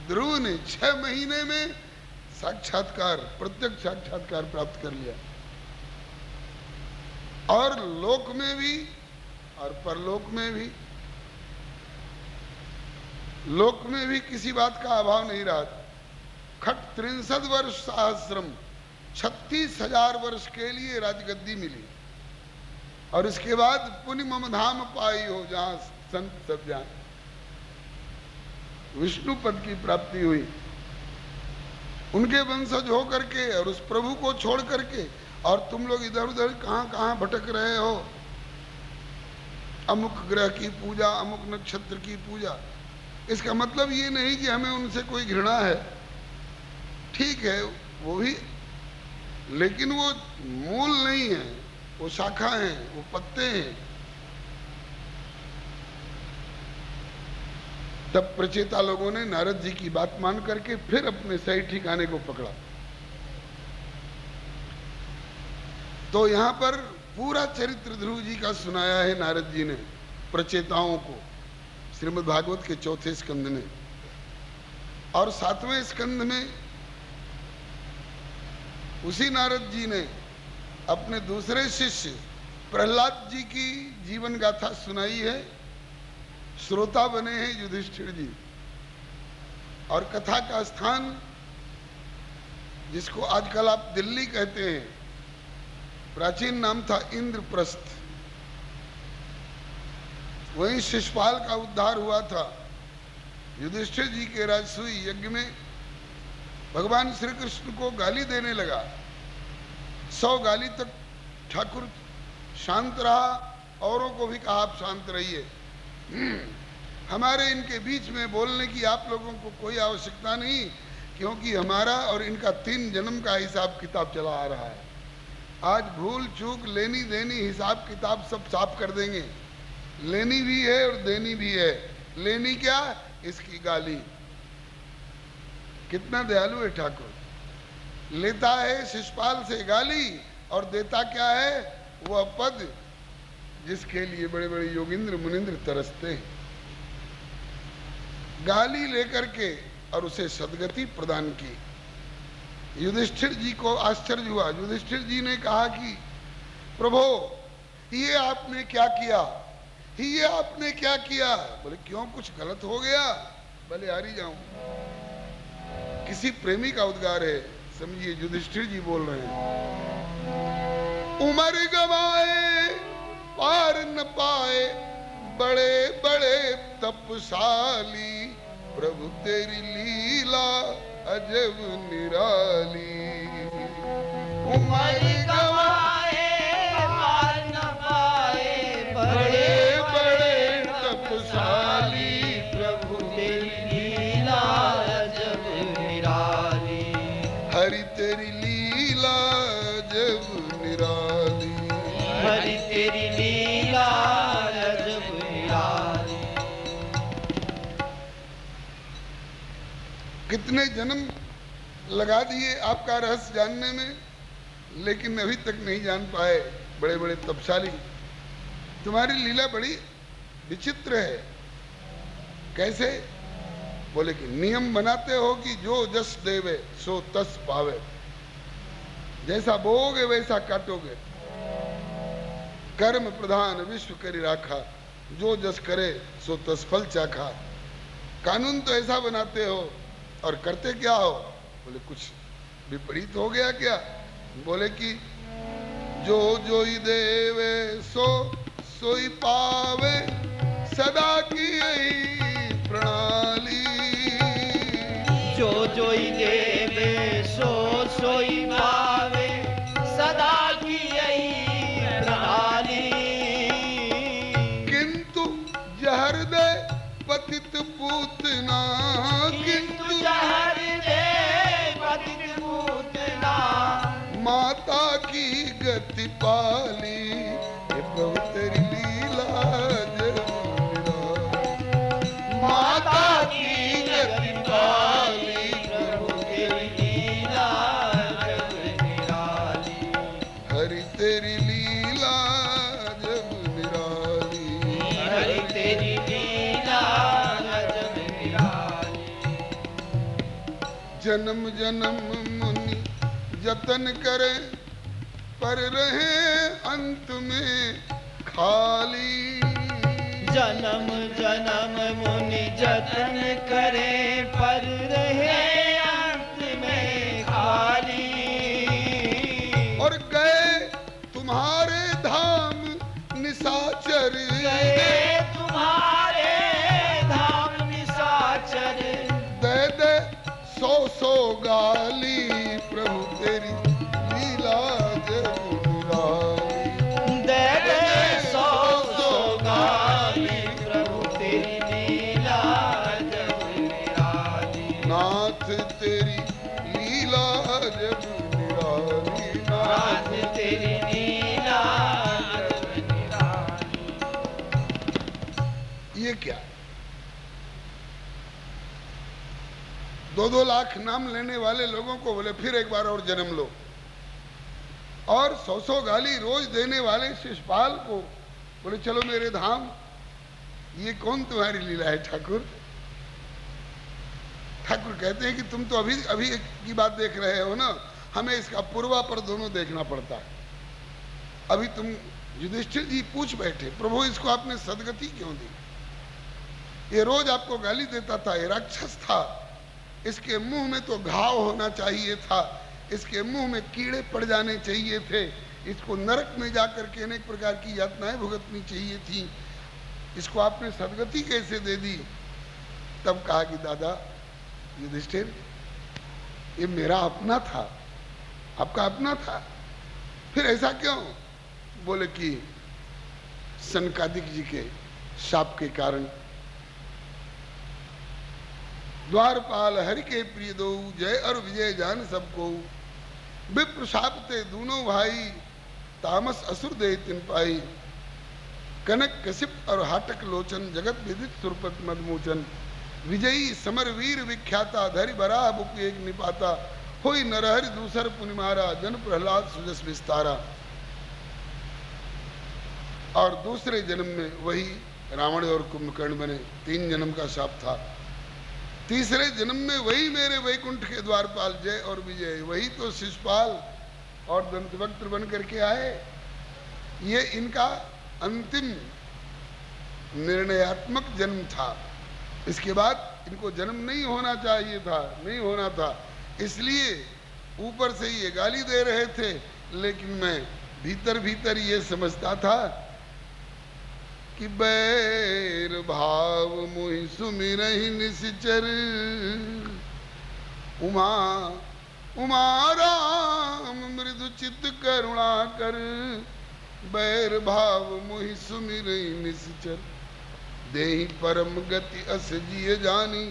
ध्रुव ने 6 महीने में साक्षात्कार, प्रत्यक्ष साक्षात्कार प्राप्त कर लिया। और लोक में भी और परलोक में भी, लोक में भी किसी बात का अभाव नहीं रहा। खट 63 वर्ष सहस्रम, 36,000 वर्ष के लिए राजगद्दी मिली। और इसके बाद पुण्य मम धाम पाई हो, जहां संत सब जाए, विष्णु पद की प्राप्ति हुई। उनके वंशज हो करके और उस प्रभु को छोड़ करके, और तुम लोग इधर उधर कहां कहां भटक रहे हो। अमुक ग्रह की पूजा, अमुक नक्षत्र की पूजा। इसका मतलब ये नहीं कि हमें उनसे कोई घृणा है, ठीक है वो भी, लेकिन वो मूल नहीं है, वो शाखा हैं, वो पत्ते हैं। तब प्रचेता लोगों ने नारद जी की बात मान करके फिर अपने सही ठिकाने को पकड़ा। तो यहां पर पूरा चरित्र ध्रुव जी का सुनाया है नारद जी ने प्रचेताओं को। श्रीमद् भागवत के चौथे स्कंद में। और 7वें स्कंद में उसी नारद जी ने अपने दूसरे शिष्य प्रहलाद जी की जीवन गाथा सुनाई है। श्रोता बने हैं युधिष्ठिर जी। और कथा का स्थान, जिसको आजकल आप दिल्ली कहते हैं, प्राचीन नाम था इंद्रप्रस्थ। वहीं शिशुपाल का उद्धार हुआ था। युधिष्ठिर जी के राजसूय यज्ञ में भगवान श्री कृष्ण को गाली देने लगा। 100 गाली तक ठाकुर शांत रहा, औरों को भी कहा आप शांत रहिए, हमारे इनके बीच में बोलने की आप लोगों को कोई आवश्यकता नहीं, क्योंकि हमारा और इनका 3 जन्म का हिसाब किताब चला आ रहा है। आज भूल चूक लेनी देनी हिसाब किताब सब साफ कर देंगे। लेनी भी है और देनी भी है। लेनी क्या? इसकी गाली। कितना दयालु है ठाकुर। लेता है शिशुपाल से गाली और देता क्या है? वह पद जिसके लिए बड़े बड़े योगिंद्र मुनिंद्र तरसते हैं। गाली लेकर के और उसे सद्गति प्रदान की। युधिष्ठिर जी को आश्चर्य हुआ। युधिष्ठिर जी ने कहा कि प्रभु, ये आपने क्या किया? ये आपने क्या किया? बोले क्यों, कुछ गलत हो गया? बोले हारी जाऊं। किसी प्रेमी का उद्गार है, समझिए युधिष्ठिर जी बोल रहे हैं। उमर गवाए पार न पाए बड़े बड़े तपशाली, प्रभु तेरी लीला अजब निराली। उमर गवाए पार न पाए बड़े बड़े तपशाली, प्रभु तेरी लीला अजब निराली। हरि तेरी लीला अजब निराली। हरि तेरी लीला अजब निराली। कितने जन्म लगा दिए आपका रहस्य जानने में, लेकिन अभी तक नहीं जान पाए। बड़े बड़े तपशाली, तुम्हारी लीला बड़ी विचित्र है। कैसे? बोले कि नियम बनाते हो कि जो जस देवे सो तस पावे। जैसा बोओगे वैसा काटोगे। कर्म प्रधान विश्व करी राखा, जो जस करे सो तस फल चाखा। कानून तो ऐसा बनाते हो और करते क्या हो? बोले कुछ विपरीत हो गया क्या? बोले कि जो जोई देवे सो सोई पावे, सदा की यही प्रणाली। जो जोई देवे सो सोई पावे, सदा की यही प्रणाली। किंतु जहर दे पतित पूतना, किंतु जहर दे पतित पूतना, माता की गति पाली। ये प्रभु तेरी लीला अजब निराली। माता की गति पाली, प्रभु तेरी लीला अजब निराली। हरि तेरी लीला अजब निराली। हरि तेरी लीला अजब निराली। जन्म जन्म मुनि जतन करे, पर रहे अंत में खाली। जन्म जन्म मुनि जतन करे, पर रहे अंत में खाली। और गए तुम्हारे धाम निशाचर, गए तुम्हारे धाम निशाचर, दे दे 100 गाली। प्रभु तेरी लीला जब निराली। दे दे 100 गाली, प्रभु तेरी लीला जब निराली। नाथ तेरी लीला जब निराली। नाथ तेरी लीला जब निराली। ये क्या? 2-2 लाख नाम लेने वाले लोगों को बोले फिर एक बार और जन्म लो। और 100 गाली रोज देने वाले शिशुपाल को बोले चलो मेरे धाम। ये कौन तुम्हारी लीला है ठाकुर? ठाकुर कहते हैं कि तुम तो अभी अभी की बात देख रहे हो ना, हमें इसका पूर्वापर दोनों देखना पड़ता है। अभी तुम युधिष्ठिर जी पूछ बैठे, प्रभु इसको आपने सदगति क्यों दी? ये रोज आपको गाली देता था, ये राक्षस था, इसके मुंह में तो घाव होना चाहिए था, इसके मुंह में कीड़े पड़ जाने चाहिए थे, इसको नरक में जाकर के अनेक प्रकार की यातनाएं भुगतनी चाहिए थी, इसको आपने सदगति कैसे दे दी? तब कहा कि दादा युधिष्ठिर, ये मेरा अपना था, आपका अपना था, फिर ऐसा क्यों? बोले कि सनकादिक जी के शाप के कारण। द्वारपाल हरि के प्रिय दो, जय और विजय जान सबको, विप्र शापते दोनों भाई, तामस असुर दे तिन पाई, कनक कशिप और हाटक लोचन, जगत विदित सुरपत मदमोचन, विजयी समर वीर विख्याता, धरि बराह बुक एक निपाता, होई नरहरि दूसर पुनिमारा, जन प्रहलाद सुजस विस्तारा। और दूसरे जन्म में वही रावण और कुंभकर्ण बने, 3 जन्म का शाप था। तीसरे जन्म में वही मेरे वैकुंठ के द्वारपाल जय और विजय, वही तो शिशुपाल और दंतवक्त बन करके आए। ये इनका अंतिम निर्णयात्मक जन्म था, इसके बाद इनको जन्म नहीं होना चाहिए था, नहीं होना था, इसलिए ऊपर से ये गाली दे रहे थे, लेकिन मैं भीतर भीतर ये समझता था कि बैर भाव मोहि सुमिरहि निश्चर, उमा उमा राम मृदु चित्त करुणा कर, बैर भाव मोहि सुमिरहि निश्चर, देहि परम गति अस जिय जानी,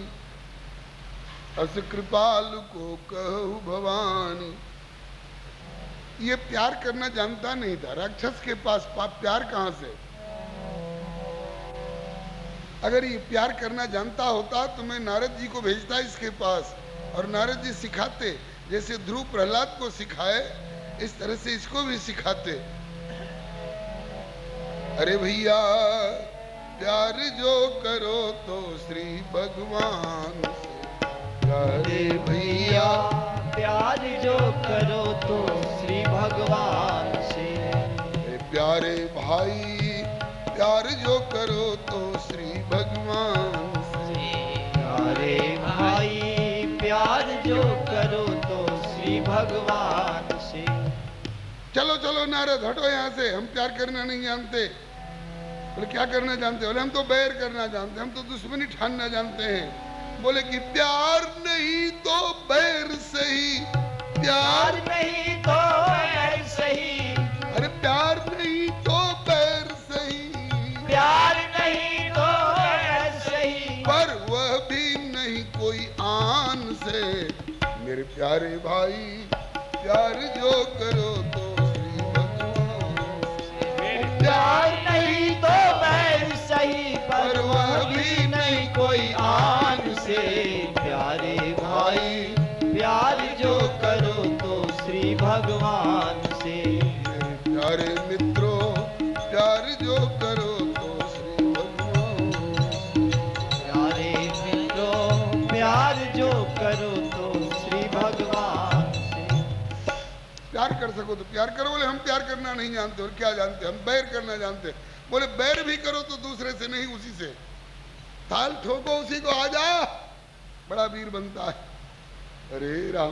अस कृपाल को कहु भवानी। ये प्यार करना जानता नहीं था, राक्षस के पास प्यार कहां से? अगर ये प्यार करना जानता होता तो मैं नारद जी को भेजता इसके पास, और नारद जी सिखाते, जैसे ध्रुव प्रहलाद को सिखाए इस तरह से इसको भी सिखाते। अरे भैया प्यार जो करो तो श्री भगवान से, अरे भैया प्यार जो करो तो श्री भगवान से, प्यारे भाई प्यार जो करो तो श्री भगवान से, प्यारे भाई प्यार जो करो तो श्री भगवान से। चलो चलो नारद हटो यहाँ से, हम प्यार करना नहीं जानते। बोले क्या करना जानते? बोले हम तो बैर करना जानते, हम तो दुश्मनी ठानना जानते हैं। बोले कि प्यार नहीं तो बैर सही, प्यार नहीं तो बैर सही, अरे प्यार नहीं तो बैर सही, प्यार नहीं तो बैर सही, पर वह भी नहीं कोई आन से। मेरे प्यारे भाई प्यार जो करो तो श्री भगवान से, प्यार नहीं तो बैर सही, पर वह भी नहीं कोई आन से। प्यारे भाई प्यार जो करो तो श्री भगवान से, प्यारे मित्रों प्यार जो करो तो श्री भगवान से, प्यारे मित्रों प्यार जो करो तो श्री भगवान से। प्यार कर सको तो प्यार करो। बोले हम प्यार करना नहीं जानते। और क्या जानते? हम बैर करना जानते। बोले बैर भी करो तो दूसरे से नहीं, उसी से ताल ठोको, उसी को आ जा, बड़ा वीर बनता है। अरे राम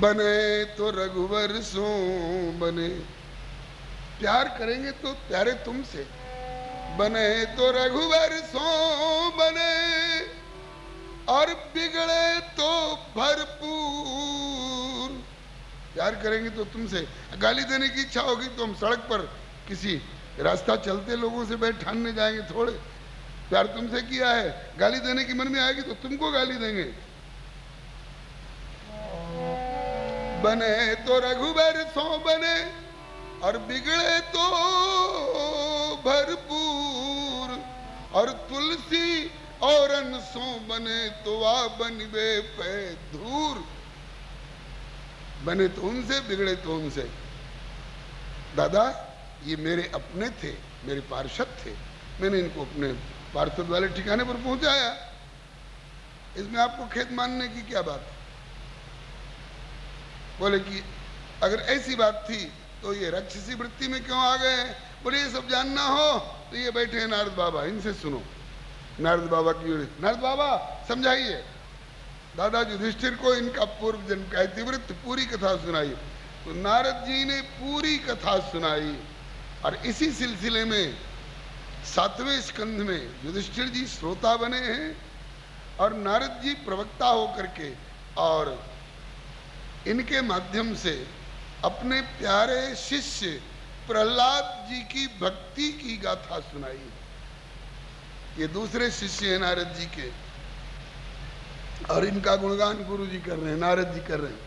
बने तो रघुवर सो बने, प्यार करेंगे तो प्यारे तुमसे, बने तो रघुवर सो बने, और बिगड़े तो भरपूर। प्यार करेंगे तो तुमसे, गाली देने की इच्छा होगी तो हम सड़क पर किसी रास्ता चलते लोगों से बैठ ठानने जाएंगे थोड़े। प्यार तुमसे किया है, गाली देने की मन में आएगी तो तुमको गाली देंगे। बने तो रघुबर सो बने, और बिगड़े तो भरपूर, और तुलसी और सो बने तो वा बनबे पे धूर। बने तो उनसे, बिगड़े तो उनसे। दादा ये मेरे अपने थे, मेरे पार्षद थे, मैंने इनको अपने पार्षद वाले ठिकाने पर पहुंचाया। इसमें आपको खेद मानने की क्या बात? बोले कि अगर ऐसी बात थी तो ये राक्षसी वृत्ति में क्यों आ गए हैं? बोले ये सब जानना हो तो ये बैठे हैं नारद बाबा, इनसे सुनो। नारद बाबा की नारद बाबा समझाइए। दादा युधिष्ठिर को इनका पूर्व जन्म का इतिवृत्त पूरी कथा सुनाई। तो नारद जी ने पूरी कथा सुनाई और इसी सिलसिले में 7वें स्कंध में युधिष्ठिर जी श्रोता बने हैं और नारद जी प्रवक्ता होकर के और इनके माध्यम से अपने प्यारे शिष्य प्रहलाद जी की भक्ति की गाथा सुनाई। ये दूसरे शिष्य हैं नारद जी के और इनका गुणगान गुरु जी कर रहे हैं, नारद जी कर रहे हैं।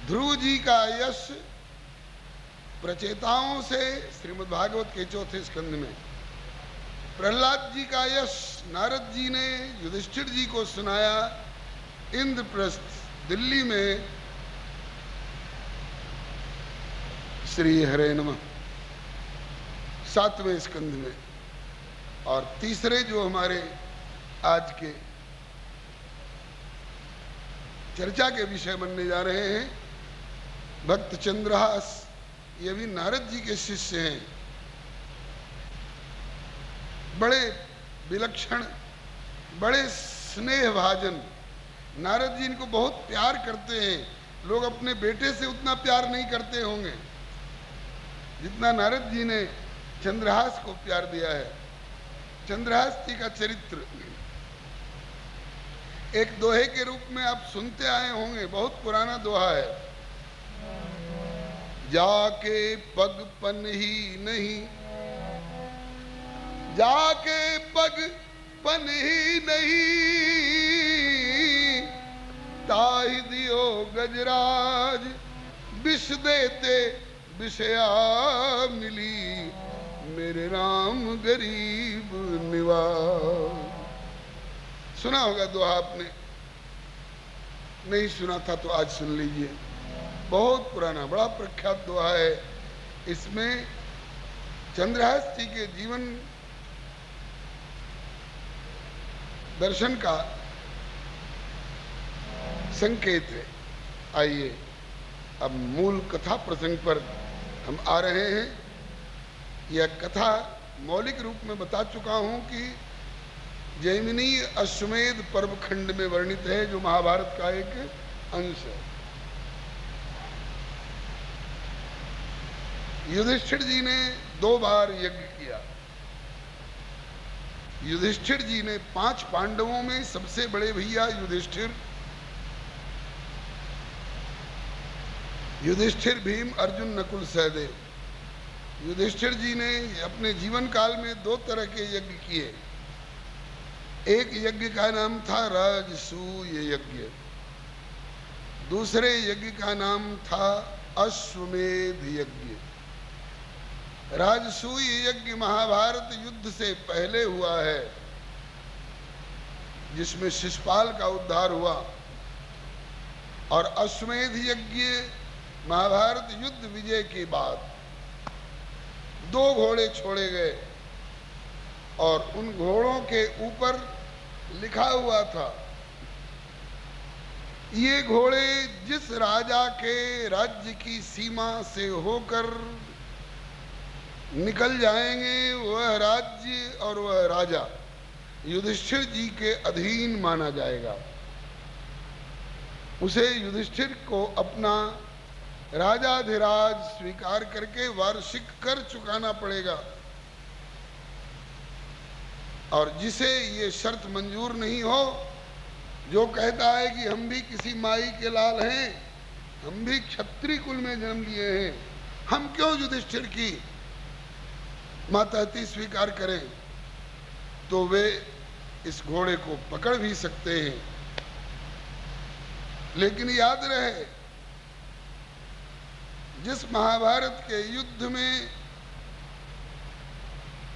ध्रुव जी का यश प्रचेताओं से श्रीमद् भागवत के 4थे स्कंध में, प्रहलाद जी का यश नारद जी ने युधिष्ठिर जी को सुनाया इंद्रप्रस्थ दिल्ली में। श्री हरे नमः 7वें स्कंध में। और तीसरे जो हमारे आज के चर्चा के विषय बनने जा रहे हैं, भक्त चंद्रहास, ये भी नारद जी के शिष्य हैं। बड़े विलक्षण, बड़े स्नेहभाजन। नारद जी इनको बहुत प्यार करते हैं। लोग अपने बेटे से उतना प्यार नहीं करते होंगे जितना नारद जी ने चंद्रहास को प्यार दिया है। चंद्रहास जी का चरित्र एक दोहे के रूप में आप सुनते आए होंगे, बहुत पुराना दोहा है। जाके पग पन ही नहीं, जाके पग पन ही नहीं, ताहि दियो गजराज, विष देते विषया मिली, मेरे राम गरीब निवाज। सुना होगा दोहा आपने, नहीं सुना था तो आज सुन लीजिए। बहुत पुराना, बड़ा प्रख्यात दोहा है। इसमें चंद्रहास जी के जीवन दर्शन का संकेत है। आइए अब मूल कथा प्रसंग पर हम आ रहे हैं। यह कथा मौलिक रूप में बता चुका हूं कि जैमिनी अश्वमेध पर्व खंड में वर्णित है, जो महाभारत का एक अंश है। युधिष्ठिर जी ने 2 बार यज्ञ किया। युधिष्ठिर जी ने 5 पांडवों में सबसे बड़े भैया युधिष्ठिर, युधिष्ठिर, भीम, अर्जुन, नकुल, सहदेव। युधिष्ठिर जी ने अपने जीवन काल में 2 तरह के यज्ञ किए। एक यज्ञ का नाम था राजसूय यज्ञ, दूसरे यज्ञ का नाम था अश्वमेध यज्ञ। राजसूय यज्ञ महाभारत युद्ध से पहले हुआ है, जिसमें शिशुपाल का उद्धार हुआ। और अश्वमेध यज्ञ महाभारत युद्ध विजय के बाद 2 घोड़े छोड़े गए और उन घोड़ों के ऊपर लिखा हुआ था, ये घोड़े जिस राजा के राज्य की सीमा से होकर निकल जाएंगे, वह राज्य और वह राजा युधिष्ठिर जी के अधीन माना जाएगा। उसे युधिष्ठिर को अपना राजाधिराज स्वीकार करके वार्षिक कर चुकाना पड़ेगा। और जिसे ये शर्त मंजूर नहीं हो, जो कहता है कि हम भी किसी माई के लाल हैं, हम भी क्षत्रिय कुल में जन्म लिए हैं, हम क्यों युधिष्ठिर की मातहती स्वीकार करें, तो वे इस घोड़े को पकड़ भी सकते हैं। लेकिन याद रहे, जिस महाभारत के युद्ध में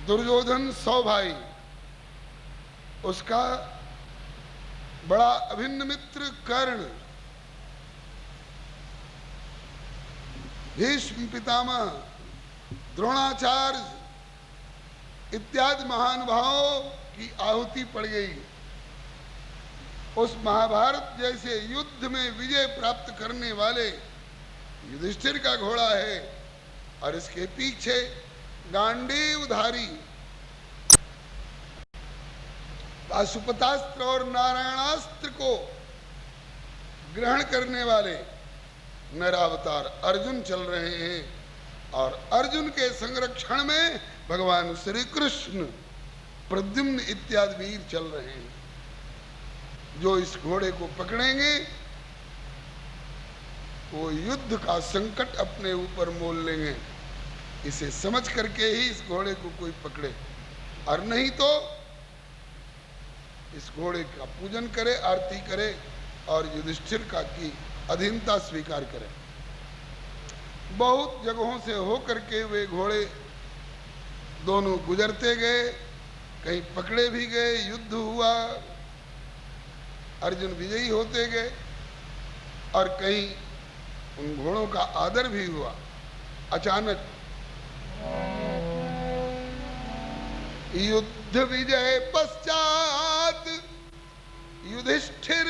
दुर्योधन 100 भाई, उसका बड़ा अभिन्न मित्र कर्ण, भीष्म पितामह, द्रोणाचार्य, इत्यादि महानुभावों की आहुति पड़ गई। उस महाभारत जैसे युद्ध में विजय प्राप्त करने वाले युधिष्ठिर का घोड़ा है और इसके पीछे गांडीवधारी पाशुपतास्त्र और नारायणास्त्र को ग्रहण करने वाले नरावतार अर्जुन चल रहे हैं और अर्जुन के संरक्षण में भगवान श्री कृष्ण, प्रद्युम्न इत्यादि वीर चल रहे हैं। जो इस घोड़े को पकड़ेंगे वो युद्ध का संकट अपने ऊपर मोल लेंगे। इसे समझ करके ही इस घोड़े को कोई पकड़े, और नहीं तो इस घोड़े का पूजन करे, आरती करे और युधिष्ठिर का की अधीनता स्वीकार करे। बहुत जगहों से होकर के वे घोड़े दोनों गुजरते गए, कहीं पकड़े भी गए, युद्ध हुआ, अर्जुन विजयी होते गए, और कहीं उन घोड़ों का आदर भी हुआ। अचानक युद्ध विजय पश्चात युधिष्ठिर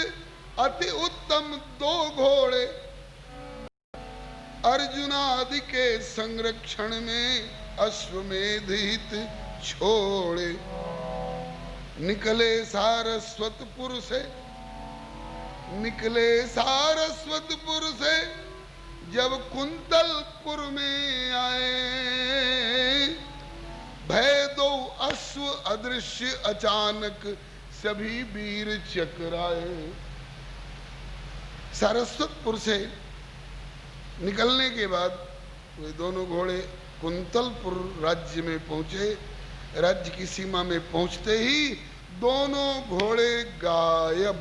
अति उत्तम 2 घोड़े अर्जुनादि के संरक्षण में अश्वमेध हित छोड़े निकले सारस्वतपुर से। जब कुंतलपुर में आए, भय 2 अश्व अदृश्य अचानक सभी वीर चकराए। सारस्वतपुर से निकलने के बाद वे दोनों घोड़े कुंतलपुर राज्य में पहुंचे। राज्य की सीमा में पहुंचते ही दोनों घोड़े गायब।